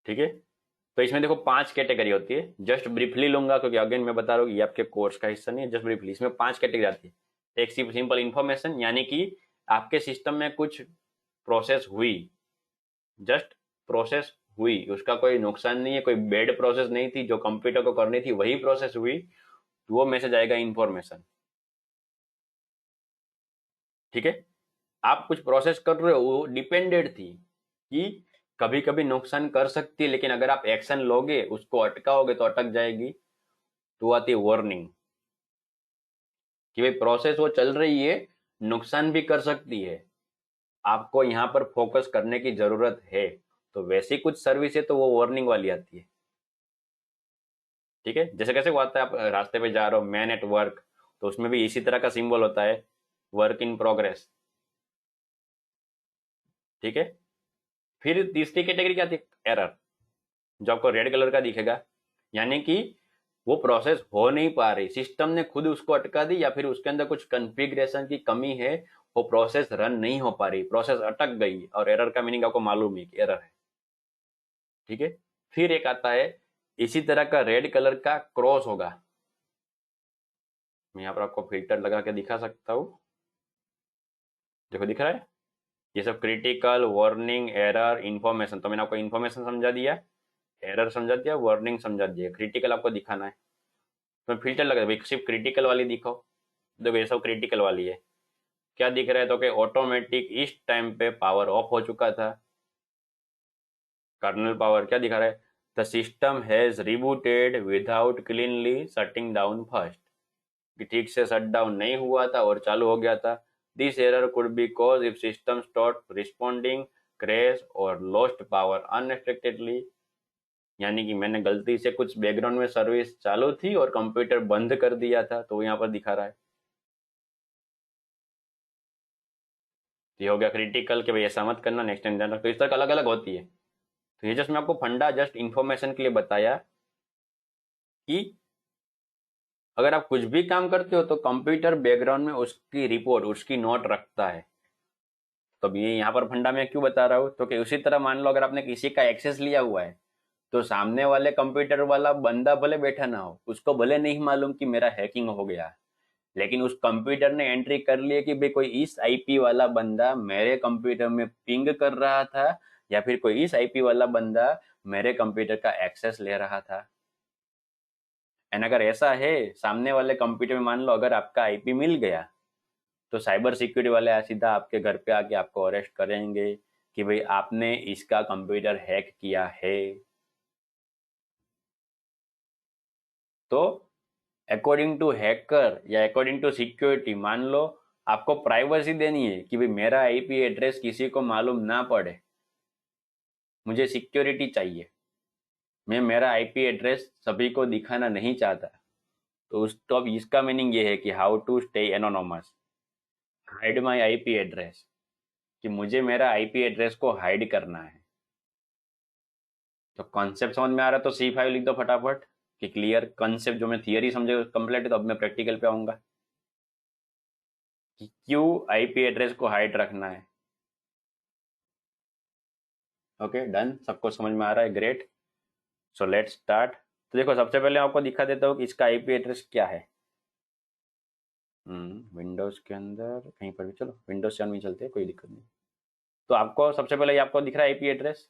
ठीक है, तो इसमें देखो 5 कैटेगरी होती है, जस्ट ब्रीफली लूंगा क्योंकि अगेन मैं बता रहा हूँ ये आपके कोर्स का हिस्सा नहीं है, जस्ट ब्रीफली इसमें 5 कैटेगरी आती है। एक सिंपल इन्फॉर्मेशन, यानी कि आपके सिस्टम में कुछ प्रोसेस हुई, जस्ट प्रोसेस हुई, उसका कोई नुकसान नहीं है, कोई बैड प्रोसेस नहीं थी, जो कंप्यूटर को करनी थी वही प्रोसेस हुई, तो वो मैसेज आएगा इन्फॉर्मेशन। ठीक है, आप कुछ प्रोसेस कर रहे हो, वो डिपेंडेड थी कि कभी कभी नुकसान कर सकती है, लेकिन अगर आप एक्शन लोगे, उसको अटकाओगे तो अटक जाएगी, तो आती है वार्निंग कि भाई प्रोसेस वो चल रही है, नुकसान भी कर सकती है, आपको यहाँ पर फोकस करने की जरूरत है। तो वैसी कुछ सर्विस है तो वो वार्निंग वाली आती है। ठीक है, जैसे कैसे वो आता है, आप रास्ते पे जा रहे हो, मैन एट वर्क, तो उसमें भी इसी तरह का सिंबल होता है, वर्क इन प्रोग्रेस। ठीक है, फिर तीसरी कैटेगरी क्या थी, एरर, जो आपको रेड कलर का दिखेगा, यानी कि वो प्रोसेस हो नहीं पा रही, सिस्टम ने खुद उसको अटका दी, या फिर उसके अंदर कुछ कॉन्फ़िगरेशन की कमी है, वो प्रोसेस रन नहीं हो पा रही, प्रोसेस अटक गई, और एरर का मीनिंग आपको मालूम है कि एरर है। ठीक है, फिर एक आता है इसी तरह का रेड कलर का क्रॉस होगा, मैं यहाँ पर आपको फिल्टर लगा के दिखा सकता हूँ, देखो दिख रहा है, ये सब क्रिटिकल, वार्निंग, एरर, इन्फॉर्मेशन, तो मैंने आपको इन्फॉर्मेशन समझा दिया, एरर समझा दिया, वार्निंग समझा दिया, क्रिटिकल आपको दिखाना है, तो मैं फिल्टर लगा भाई सिर्फ क्रिटिकल वाली दिखाओ। देखो ये सब क्रिटिकल वाली है, क्या दिख रहा है, तो कि ऑटोमेटिक इस टाइम पे पावर ऑफ हो चुका था, कर्नल पावर क्या दिखा रहा है, the system has rebooted without cleanly shutting down first, कि ठीक से शट डाउन नहीं हुआ था और चालू हो गया था। This error could be cause if system stop responding, crash और लॉस्ट पावर अनएक्सपेक्टेडली, यानी कि मैंने गलती से कुछ बैकग्राउंड में सर्विस चालू थी और कंप्यूटर बंद कर दिया था, तो यहाँ पर दिखा रहा है। ये हो गया क्रिटिकल, कि भाई ऐसा मत करना, नेक्स्ट टाइम ध्यान रखो, तो इस तरह अलग अलग होती है। तो ये जस्ट मैं आपको फंडा जस्ट इंफॉर्मेशन के लिए बताया कि अगर आप कुछ भी काम करते हो तो कंप्यूटर बैकग्राउंड में उसकी रिपोर्ट, उसकी नोट रखता है। तो अब ये यहाँ पर फंडा मैं क्यों बता रहा हूँ, तो कि उसी तरह मान लो अगर आपने किसी का एक्सेस लिया हुआ है, तो सामने वाले कंप्यूटर वाला बंदा भले बैठा ना हो, उसको भले नहीं मालूम कि मेरा हैकिंग हो गया, लेकिन उस कंप्यूटर ने एंट्री कर ली है कि भाई कोई इस आईपी वाला बंदा मेरे कंप्यूटर में पिंग कर रहा था, या फिर कोई इस आईपी वाला बंदा मेरे कंप्यूटर का एक्सेस ले रहा था। एंड अगर ऐसा है, सामने वाले कंप्यूटर में मान लो अगर आपका आईपी मिल गया, तो साइबर सिक्योरिटी वाले सीधा आपके घर पे आके आपको अरेस्ट करेंगे कि भाई आपने इसका कंप्यूटर हैक किया है। तो अकॉर्डिंग टू हैकर या अकॉर्डिंग टू सिक्योरिटी, मान लो आपको प्राइवेसी देनी है कि भाई मेरा आईपी एड्रेस किसी को मालूम ना पड़े, मुझे सिक्योरिटी चाहिए, मैं मेरा आईपी एड्रेस सभी को दिखाना नहीं चाहता, तो उस तो अब इसका मीनिंग ये है कि how to stay anonymous, hide my IP address, कि मुझे मेरा आईपी एड्रेस को हाइड करना है। तो कॉन्सेप्ट समझ में आ रहा है तो C5 लिख दो फटाफट, कि क्लियर कॉन्सेप्ट, जो मैं थियरी समझे कंप्लीट है, तो अब मैं प्रैक्टिकल पे आऊंगा कि क्यों आईपी एड्रेस को हाइड रखना है। ओके डन, सबको समझ में आ रहा है, ग्रेट। So let's start. तो देखो सबसे पहले आपको दिखा देता हूँ कि इसका आईपी एड्रेस क्या है। विंडोज के अंदर कहीं पर भी, चलो विंडोज 7 में चलते हैं, कोई दिक्कत नहीं। तो आपको सबसे पहले ये आपको दिख रहा है आईपी एड्रेस,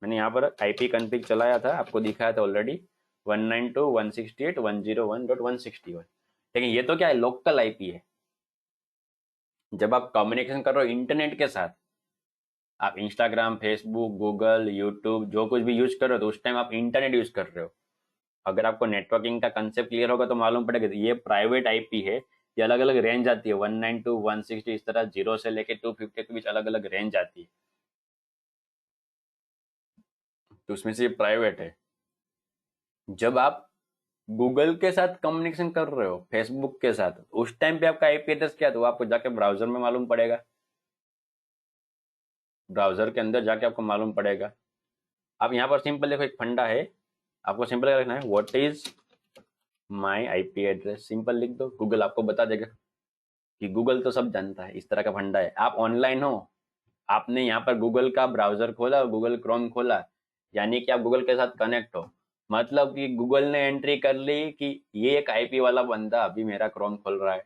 मैंने यहाँ पर आईपी कॉन्फ़िग चलाया था, आपको दिखाया था ऑलरेडी, 192.168.101.161। लेकिन ये तो क्या है, लोकल आईपी है। जब आप कम्युनिकेशन कर रहे हो इंटरनेट के साथ, आप इंस्टाग्राम, फेसबुक, गूगल, यूट्यूब जो कुछ भी यूज कर रहे हो, तो उस टाइम आप इंटरनेट यूज कर रहे हो। अगर आपको नेटवर्किंग का कंसेप्ट क्लियर होगा तो मालूम पड़ेगा ये प्राइवेट आईपी है, ये अलग अलग रेंज आती है 192 160 इस तरह 0 से लेके 250 के बीच अलग अलग रेंज आती है, तो उसमें से ये प्राइवेट है। जब आप गूगल के साथ कम्युनिकेशन कर रहे हो, फेसबुक के साथ, उस टाइम पे आपका आईपी एड्रेस क्या है तो वो आपको जाके ब्राउजर में मालूम पड़ेगा, ब्राउजर के अंदर जाके आपको मालूम पड़ेगा। आप यहाँ पर सिंपल देखो, एक फंडा है, आपको सिंपल क्या लिखना है, what is my IP address, simple लिख दो, गूगल आपको बता देगा। कि गूगल तो सब जानता है, इस तरह का फंडा है। आप ऑनलाइन हो, आपने यहाँ पर गूगल का ब्राउजर खोला, गूगल क्रोम खोला, यानी कि आप गूगल के साथ कनेक्ट हो, मतलब कि गूगल ने एंट्री कर ली कि ये एक आईपी वाला बंदा अभी मेरा क्रोम खोल रहा है,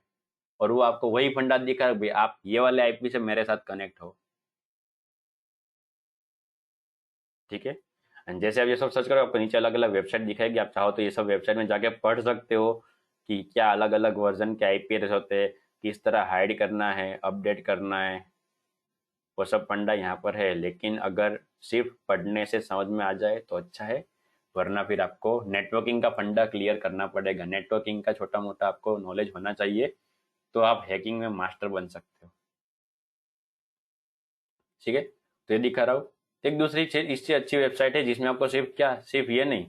और वो आपको वही फंडा दिखा है भाई आप ये वाले आईपी से मेरे साथ कनेक्ट हो। ठीक है, एंड जैसे आप ये सब सर्च करो आपको नीचे अलग अलग वेबसाइट दिखाएगी, आप चाहो तो ये सब वेबसाइट में जाके पढ़ सकते हो कि क्या अलग अलग वर्जन के आईपी एड्रेस होते हैं, किस तरह हाइड करना है, अपडेट करना है, वो सब फंडा यहाँ पर है। लेकिन अगर सिर्फ पढ़ने से समझ में आ जाए तो अच्छा है, वरना फिर आपको नेटवर्किंग का फंडा क्लियर करना पड़ेगा, नेटवर्किंग का छोटा मोटा आपको नॉलेज होना चाहिए, तो आप हैकिंग में मास्टर बन सकते हो। ठीक है, तो ये दिखा रहा हूँ। एक दूसरी इससे अच्छी वेबसाइट है जिसमें आपको सिर्फ क्या, सिर्फ ये नहीं,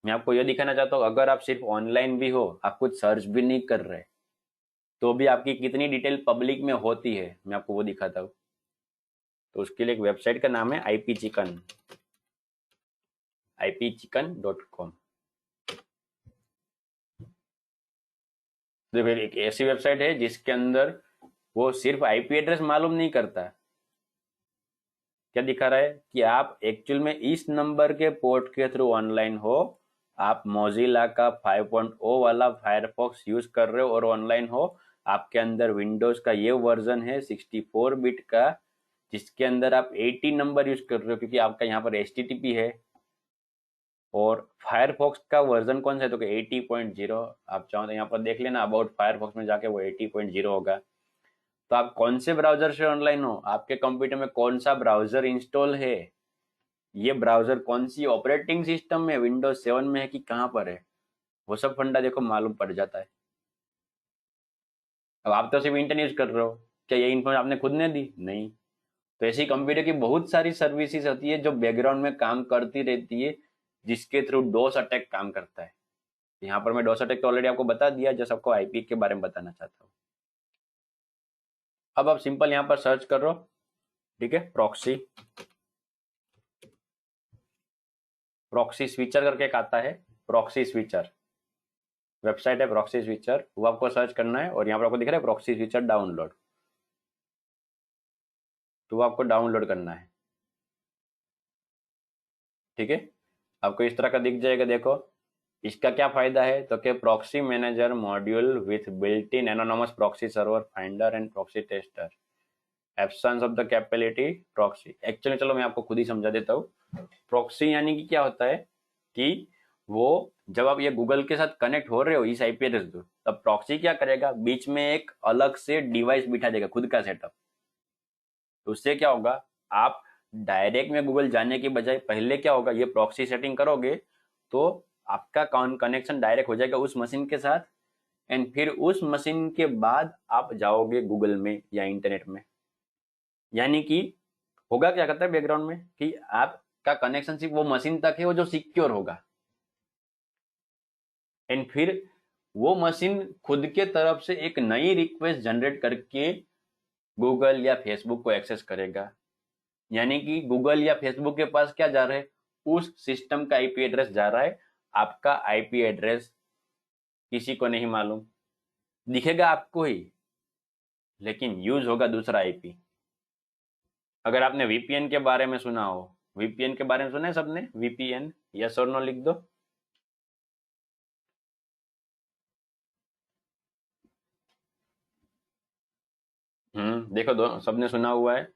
मैं आपको ये दिखाना चाहता हूँ, अगर आप सिर्फ ऑनलाइन भी हो, आप कुछ सर्च भी नहीं कर रहे, तो भी आपकी कितनी डिटेल पब्लिक में होती है, मैं आपको वो दिखाता हूँ। तो उसके लिए एक वेबसाइट का नाम है आईपी चिकन, ipchicken.com। देखो एक ऐसी वेबसाइट है जिसके अंदर वो सिर्फ आईपी एड्रेस मालूम नहीं करता, क्या दिखा रहा है कि आप एक्चुअल में इस नंबर के पोर्ट के थ्रू ऑनलाइन हो, आप मोजिला का 5.0 वाला फायरफॉक्स यूज कर रहे हो और ऑनलाइन हो, आपके अंदर विंडोज का ये वर्जन है 64 बिट का, जिसके अंदर आप 80 नंबर यूज कर रहे हो क्योंकि आपका यहाँ पर HTTP है, और फायरफॉक्स का वर्जन कौन सा है तो 80.0, आप चाहो तो यहाँ पर देख लेना, अबाउट फायरफॉक्स में जाके वो 80.0 होगा। तो आप कौन से ब्राउजर से ऑनलाइन हो, आपके कंप्यूटर में कौन सा ब्राउजर इंस्टॉल है, ये ब्राउजर कौन सी ऑपरेटिंग सिस्टम में, विंडोज 7 में है कि कहाँ पर है, वो सब फंडा देखो मालूम पड़ जाता है। अब आप तो सिर्फ इंटरनेट यूज कर रहे हो, क्या ये इन्फॉर्मेशन आपने खुद ने दी, नहीं। तो ऐसी कंप्यूटर की बहुत सारी सर्विसेज होती है जो बैकग्राउंड में काम करती रहती है, जिसके थ्रू डोस अटैक काम करता है। यहाँ पर मैं डोस अटैक तो ऑलरेडी आपको बता दिया, जस्ट आपको आईपी के बारे में बताना चाहता हूँ। अब आप सिंपल यहाँ पर सर्च कर रहे हो, ठीक है, प्रॉक्सी, प्रॉक्सी स्विचर करके एक आता है, प्रॉक्सी स्विचर वेबसाइट है, प्रॉक्सी स्विचर, वो आपको सर्च करना है, और यहाँ पर आपको दिख रहा है प्रॉक्सी स्विचर डाउनलोड, तो वो आपको डाउनलोड करना है। ठीक है, आपको इस तरह का दिख जाएगा। देखो इसका क्या फायदा है, तो कि proxy manager module with built in anonymous proxy server finder and proxy tester, absence of the capability proxy. Actually चलो मैं आपको खुद ही समझा देता हूँ। प्रॉक्सी यानी कि क्या होता है कि वो जब आप ये गूगल के साथ कनेक्ट हो रहे हो इस आईपी एड्रेस को, तब प्रॉक्सी क्या करेगा, बीच में एक अलग से डिवाइस बिठा देगा, खुद का सेटअप। तो उससे क्या होगा, आप डायरेक्ट में गूगल जाने के बजाय पहले क्या होगा, ये प्रॉक्सी सेटिंग करोगे तो आपका कनेक्शन डायरेक्ट हो जाएगा उस मशीन के साथ, एंड फिर उस मशीन के बाद आप जाओगे गूगल में या इंटरनेट में। यानी कि होगा क्या करता है बैकग्राउंड में कि आपका कनेक्शन सिर्फ वो मशीन तक है वो जो सिक्योर होगा, एंड फिर वो मशीन खुद के तरफ से एक नई रिक्वेस्ट जनरेट करके गूगल या फेसबुक को एक्सेस करेगा। यानी कि गूगल या फेसबुक के पास क्या जा रहा है, उस सिस्टम का आईपी एड्रेस जा रहा है, आपका आईपी एड्रेस किसी को नहीं मालूम, दिखेगा आपको ही, लेकिन यूज होगा दूसरा आईपी। अगर आपने वीपीएन के बारे में सुना हो, वीपीएन के बारे में सुना है सबने, वीपीएन, यस और नो लिख दो। देखो दो सबने सुना हुआ है।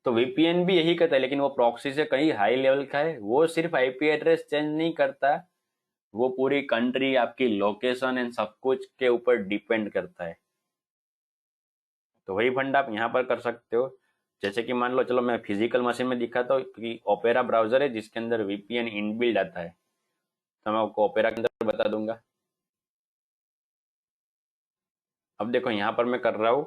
तो वीपीएन भी यही करता है, लेकिन वो प्रॉक्सी से कहीं हाई लेवल का है, वो सिर्फ आईपी एड्रेस चेंज नहीं करता, वो पूरी कंट्री, आपकी लोकेशन एंड सब कुछ के ऊपर डिपेंड करता है। तो वही फंड आप यहाँ पर कर सकते हो। जैसे कि मान लो, चलो मैं फिजिकल मशीन में दिखाता हूँ कि ओपेरा ब्राउजर है जिसके अंदर वीपीएन इनबिल्ड आता है, तो मैं आपको ओपेरा के अंदर बता दूंगा। अब देखो यहाँ पर मैं कर रहा हूँ,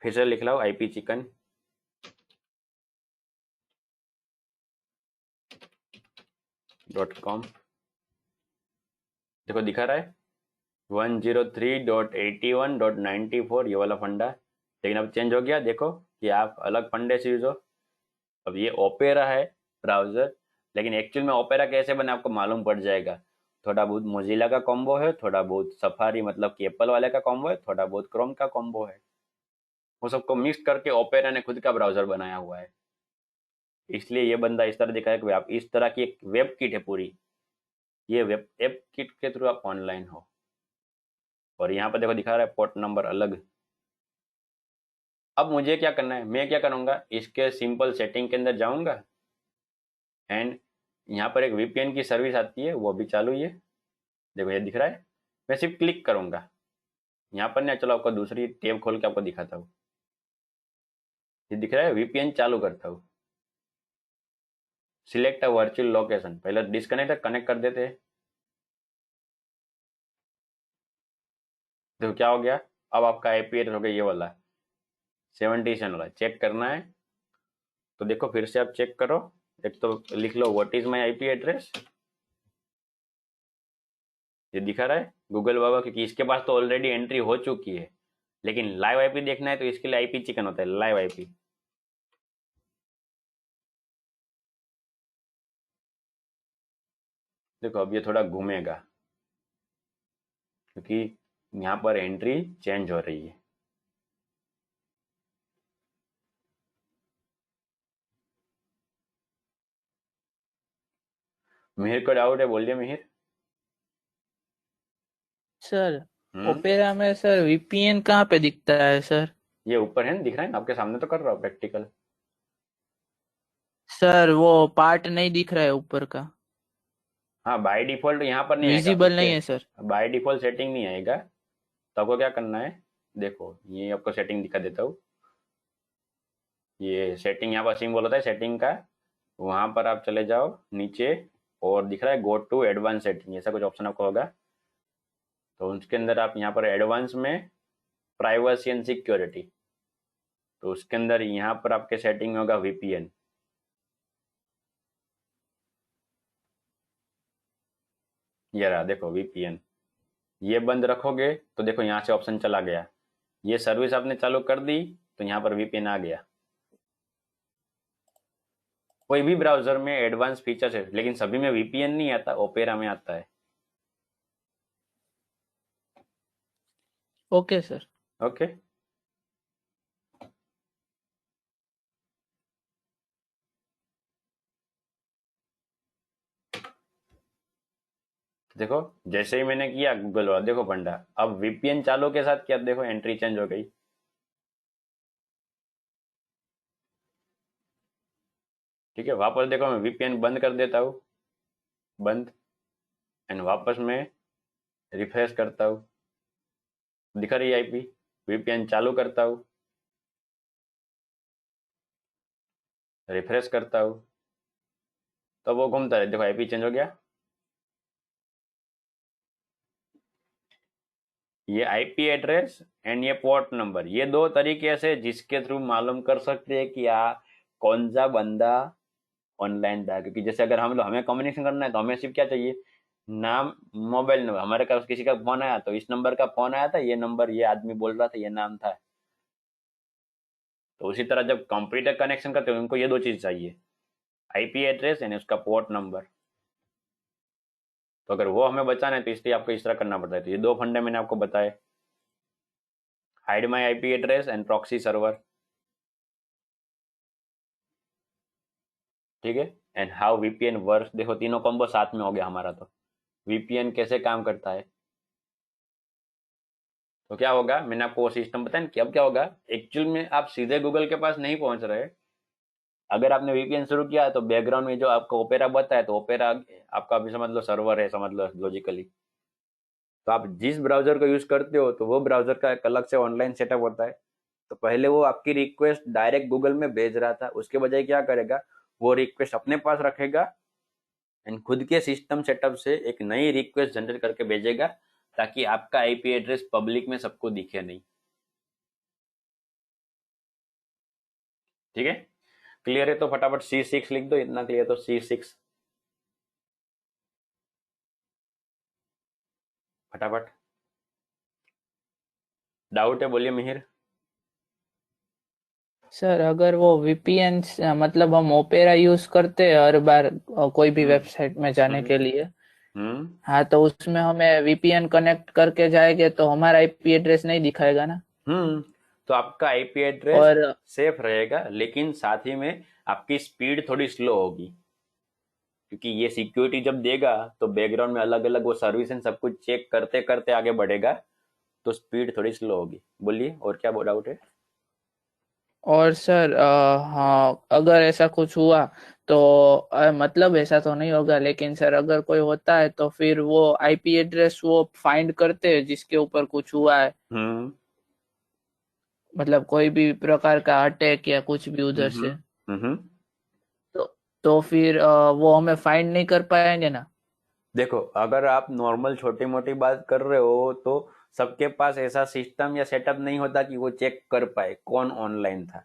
फिर से लिख रहा हूँ ipchicken.com। देखो दिखा रहा है 103.81.94 ये वाला फंडा, लेकिन अब चेंज हो गया। देखो कि आप अलग फंडे से यूज हो। अब ये ओपेरा है ब्राउजर, लेकिन एक्चुअल में ओपेरा कैसे बने आपको मालूम पड़ जाएगा। थोड़ा बहुत मोजिला का कॉम्बो है, थोड़ा बहुत सफारी मतलब कि एप्पल वाले का कॉम्बो है, थोड़ा बहुत क्रोम का कॉम्बो है। वो सबको मिक्स करके ओपेरा ने खुद का ब्राउजर बनाया हुआ है। इसलिए ये बंदा इस तरह दिखाया कि आप इस तरह की एक वेब किट है पूरी, ये वेब ऐप किट के थ्रू आप ऑनलाइन हो। और यहाँ पर देखो दिखा रहा है पोर्ट नंबर अलग। अब मुझे क्या करना है, मैं क्या करूँगा, इसके सिंपल सेटिंग के अंदर जाऊँगा एंड यहाँ पर एक वीपीएन की सर्विस आती है, वो भी चालू ही है। देखो ये दिख रहा है, मैं सिर्फ क्लिक करूँगा यहाँ पर ना। चलो आपको दूसरी टेब खोल के आपको दिखाता हूँ। ये दिख रहा है, वीपीएन चालू करता हूँ। सिलेक्ट अ वर्चुअल लोकेशन, पहले डिस्कनेक्ट कनेक्ट कर देते हैं। देखो क्या हो गया, अब आपका आईपी एड्रेस हो गया ये वाला 77 वाला। चेक करना है तो देखो फिर से आप चेक करो। एक तो लिख लो what is my IP address, ये दिखा रहा है गूगल बाबा, क्योंकि इसके पास तो ऑलरेडी एंट्री हो चुकी है। लेकिन लाइव आईपी देखना है तो इसके लिए आईपी चिकन होता है, लाइव आईपी। देखो अब ये थोड़ा घूमेगा क्योंकि यहाँ पर एंट्री चेंज हो रही है। मिहिर को डाउट है, बोलिए मिहिर। सर हम्म, ओपेरा में सर वीपीएन कहाँ पे दिखता है सर? ये ऊपर है ना, दिख रहा है ना आपके सामने, तो कर रहा हूँ प्रैक्टिकल। सर वो पार्ट नहीं दिख रहा है ऊपर का, हाँ बाय डिफॉल्ट यहाँ पर नहीं आएगा विजिबल उसके, नहीं है सर। बाय डिफॉल्ट सेटिंग नहीं आएगा। तो आपको क्या करना है, देखो ये आपको सेटिंग दिखा देता हूँ। ये सेटिंग यहाँ पर सिंबल होता है सेटिंग का, वहां पर आप चले जाओ नीचे और दिख रहा है गो टू एडवांस सेटिंग, ऐसा कुछ ऑप्शन आपको होगा। तो उसके अंदर आप यहाँ पर एडवांस में प्राइवेसी एंड सिक्योरिटी, तो उसके अंदर यहाँ पर आपके सेटिंग में होगा वीपीएन। ये रहा देखो वीपीएन, ये बंद रखोगे तो देखो यहाँ से ऑप्शन चला गया। ये सर्विस आपने चालू कर दी तो यहाँ पर वीपीएन आ गया। कोई भी ब्राउजर में एडवांस फीचर्स है, लेकिन सभी में वीपीएन नहीं आता, ओपेरा में आता है। Okay sir. ओके। देखो जैसे ही मैंने किया गूगल वाला देखो फंडा, अब वीपीएन चालू के साथ क्या, देखो एंट्री चेंज हो गई। ठीक है, वापस देखो मैं वीपीएन बंद कर देता हूँ, बंद, एंड वापस मैं रिफ्रेश करता हूँ, दिखा रही है आईपी। वीपीएन चालू करता हूँ, रिफ्रेश करता हूँ, तो वो घूमता है। देखो आईपी चेंज हो गया। ये आईपी एड्रेस एंड ये पोर्ट नंबर, ये दो तरीके से जिसके थ्रू मालूम कर सकते हैं कि कौन सा बंदा ऑनलाइन था। क्योंकि जैसे अगर हम लोग, हमें कम्युनिकेशन करना है तो हमें सिर्फ क्या चाहिए, नाम, मोबाइल नंबर। हमारे पास किसी का फोन आया तो इस नंबर का फोन आया था, ये नंबर, ये आदमी बोल रहा था, ये नाम था। तो उसी तरह जब कंप्यूटर कनेक्शन करते हो उनको ये दो चीज चाहिए, आईपी एड्रेस एंड उसका पोर्ट नंबर। तो अगर वो हमें बचाना है तो इसलिए आपको इस तरह करना पड़ता है। तो ये दो फंडे मैंने आपको बताए, hide my IP address and proxy server. ठीक है, एंड हाउ वीपीएन वर्क्स। देखो तीनों कॉम्बो साथ में हो गया हमारा। तो वीपीएन कैसे काम करता है, तो क्या होगा, मैंने आपको वो सिस्टम बताया कि अब क्या होगा, एक्चुअल में आप सीधे गूगल के पास नहीं पहुंच रहे। अगर आपने वीपीएन शुरू किया है तो बैकग्राउंड में जो आपको ओपेरा बताया, तो ओपेरा आपका अभी समझ लो सर्वर है, समझ लो लॉजिकली। तो आप जिस ब्राउजर को यूज करते हो तो वो ब्राउजर का एक अलग से ऑनलाइन सेटअप होता है। तो पहले वो आपकी रिक्वेस्ट डायरेक्ट गूगल में भेज रहा था, उसके बजाय क्या करेगा, वो रिक्वेस्ट अपने पास रखेगा एंड खुद के सिस्टम सेटअप से एक नई रिक्वेस्ट जनरेट करके भेजेगा ताकि आपका आईपी एड्रेस पब्लिक में सबको दिखे नहीं। ठीक है, क्लियर है? तो फटाफट C6 लिख दो, इतना क्लियर तो C6 फटाफट। डाउट है? बोलिए मिहिर। सर अगर वो वीपीएन मतलब हम ओपेरा यूज करते हैं हर बार कोई भी हम्म वेबसाइट में जाने हम्म के लिए, हम्म हाँ तो उसमें हमें वीपीएन कनेक्ट करके जाएंगे तो हमारा आईपी एड्रेस नहीं दिखाएगा ना? हम्म तो आपका आईपी एड्रेस और सेफ रहेगा, लेकिन साथ ही में आपकी स्पीड थोड़ी स्लो होगी, क्योंकि ये सिक्योरिटी जब देगा तो बैकग्राउंड में अलग अलग वो सर्विस सब कुछ चेक करते करते आगे बढ़ेगा, तो स्पीड थोड़ी स्लो होगी। बोलिए और क्या डाउट है? और सर हाँ अगर ऐसा कुछ हुआ तो मतलब ऐसा तो नहीं होगा, लेकिन सर अगर कोई होता है तो फिर वो आईपी एड्रेस वो फाइंड करते हैं जिसके ऊपर कुछ हुआ है, हम्म मतलब कोई भी प्रकार का अटैक या कुछ भी उधर से, हम्म तो तो फिर वो हमें फाइंड नहीं कर पाएंगे ना? देखो, अगर आप नॉर्मल छोटी मोटी बात कर रहे हो तो सबके पास ऐसा सिस्टम या सेटअप नहीं होता कि वो चेक कर पाए कौन ऑनलाइन था।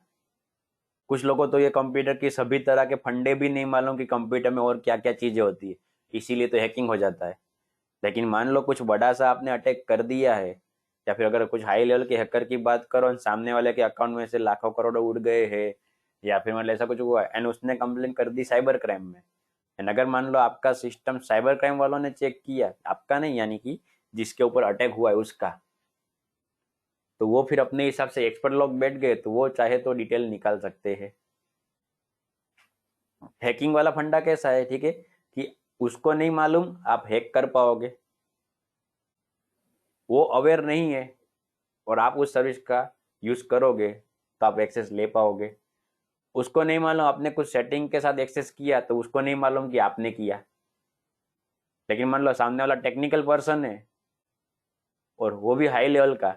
कुछ लोगों तो ये कंप्यूटर की सभी तरह के फंडे भी नहीं मालूम कि कंप्यूटर में और क्या क्या चीजें होती है, इसीलिए तो हैकिंग हो जाता है। लेकिन मान लो कुछ बड़ा सा आपने अटैक कर दिया है, या फिर अगर कुछ हाई लेवल के हैकर की बात करो और सामने वाले के अकाउंट में से लाखों करोड़ों उड़ गए हैं, या फिर मतलब ऐसा कुछ हुआ एंड उसने कंप्लेन कर दी साइबर क्राइम में, एंड अगर मान लो आपका सिस्टम साइबर क्राइम वालों ने चेक किया, आपका नहीं यानी कि जिसके ऊपर अटैक हुआ है उसका, तो वो फिर अपने हिसाब से एक्सपर्ट लोग बैठ गए तो वो चाहे तो डिटेल निकाल सकते हैं। हैकिंग वाला फंडा कैसा है, ठीक है, कि उसको नहीं मालूम आप हैक कर पाओगे, वो अवेयर नहीं है, और आप उस सर्विस का यूज करोगे तो आप एक्सेस ले पाओगे। उसको नहीं मालूम आपने कुछ सेटिंग के साथ एक्सेस किया, तो उसको नहीं मालूम कि आपने किया। लेकिन मान लो सामने वाला टेक्निकल पर्सन है और वो भी हाई लेवल का,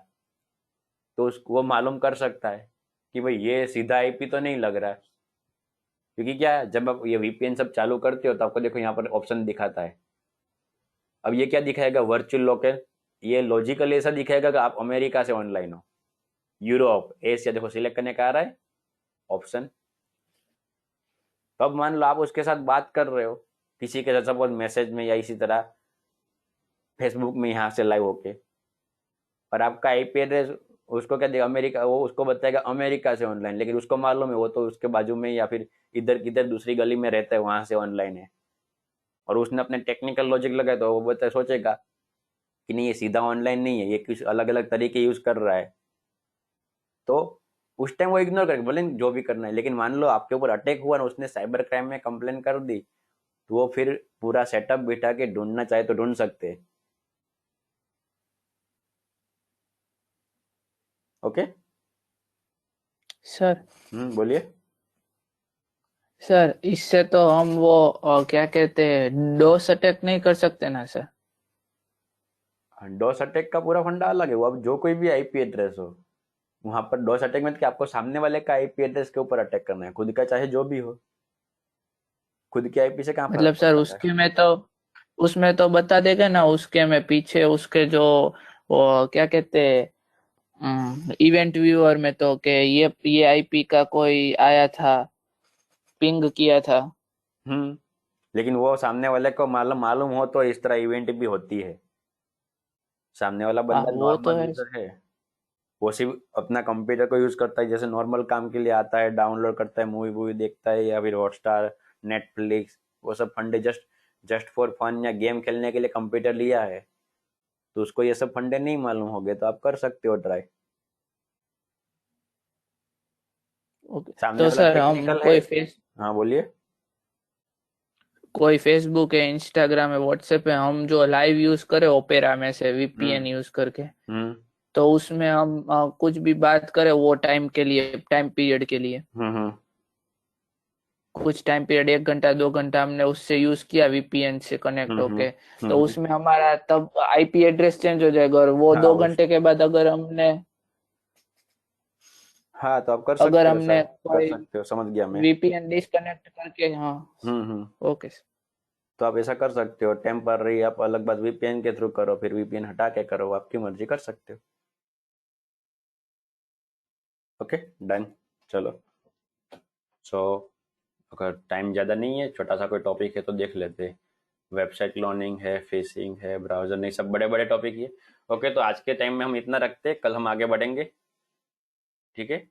तो उसको वो मालूम कर सकता है कि भाई ये सीधा आईपी तो नहीं लग रहा है। क्योंकि क्या है, जब आप ये वीपीएन सब चालू करते हो तो आपको देखो यहाँ पर ऑप्शन दिखाता है। अब ये क्या दिखाएगा, वर्चुअल लोकेशन। ये लॉजिकली ऐसा दिखाएगा कि आप अमेरिका से ऑनलाइन हो, यूरोप, एशिया, देखो सिलेक्ट करने का आ रहा है ऑप्शन। तब मान लो आप उसके साथ बात कर रहे हो किसी के साथ, सपोज मैसेज में या इसी तरह फेसबुक में यहाँ से लाइव होके, और आपका आईपी एड्रेस उसको क्या देगा, अमेरिका, वो उसको बताएगा अमेरिका से ऑनलाइन, लेकिन उसको मालूम है वो तो उसके बाजू में या फिर इधर किधर दूसरी गली में रहता है, वहां से ऑनलाइन है, और उसने अपने टेक्निकल लॉजिक लगाया तो वो बता सोचेगा कि नहीं ये सीधा ऑनलाइन नहीं है, ये कुछ अलग अलग तरीके यूज कर रहा है। तो उस टाइम वो इग्नोर करेगा, बोले जो भी करना है। लेकिन मान लो आपके ऊपर अटैक हुआ ना, उसने साइबर क्राइम में कंप्लेन कर दी, तो वो फिर पूरा सेटअप बिठा के ढूंढना चाहे तो ढूंढ सकते हैं। ओके। सर बोलिए। सर इससे तो हम वो क्या कहते हैं डोस अटैक नहीं कर सकते ना सर? डॉस अटैक का पूरा फंडा अलग है, वो अब जो कोई भी आईपी एड्रेस हो, वहां पर डॉस अटैक में कि आपको सामने वाले का आईपी एड्रेस के ऊपर अटैक करना है, खुद का चाहे जो भी हो। खुद के आईपी से कहाँ फर्क मतलब सर पड़ता है? उसमें तो बता देगा ना, उसके में पीछे उसके जो वो क्या कहते हैं इवेंट व्यूअर में तो के ये आईपी का कोई आया था, पिंग किया था। हम्म लेकिन वो सामने वाले को मालूम मालूम हो तो इस तरह इवेंट भी होती है। सामने वाला हाँ बंदा वो तो नॉर्मल है। यूजर है, वो सिर्फ अपना कंप्यूटर को यूज करता है, जैसे नॉर्मल काम के लिए आता है, डाउनलोड करता है, मूवी वूवी देखता है, या फिर हॉटस्टार, नेटफ्लिक्स, वो सब फंडे जस्ट जस्ट फॉर फन या गेम खेलने के लिए कंप्यूटर लिया है, तो उसको ये सब फंडे नहीं मालूम होंगे, तो आप कर सकते हो ट्राई। ओके सामने तो वाला सर हम टेक्निकल है। हाँ बोलिए। कोई फेसबुक है, इंस्टाग्राम है, व्हाट्सएप है, हम जो लाइव यूज करें ओपेरा में से हम्म वीपीएन यूज करके, हम्म तो उसमें हम कुछ भी बात करें वो टाइम के लिए, टाइम पीरियड के लिए, हम्म कुछ टाइम पीरियड 1 घंटा 2 घंटा हमने उससे यूज किया वीपीएन से कनेक्ट हम्म हम्म होके, तो हम्म। उसमें हमारा तब आईपी एड्रेस चेंज हो जाएगा, और वो हाँ दो घंटे के बाद हाँ, तो आप कर अगर सकते हो हमने सर, कर कोई सकते हो, समझ गया मैं। वीपीएन डिस्कनेक्ट करके, हाँ हम्म। ओके। तो आप ऐसा कर सकते हो। टेम्पररी आप अलग बात वीपीएन के थ्रू करो, फिर वीपीएन हटा के करो, आपकी मर्जी, कर सकते हो। Okay, done. चलो, सो अगर टाइम ज़्यादा नहीं है, छोटा सा कोई टॉपिक है तो देख लेते हैं। वेबसाइट क्लोनिंग है, फिशिंग है, ब्राउजर, नहीं, सब बड़े बड़े टॉपिक ही है। ओके, तो आज के टाइम में हम इतना रखते हैं, कल हम आगे बढ़ेंगे। ठीक है।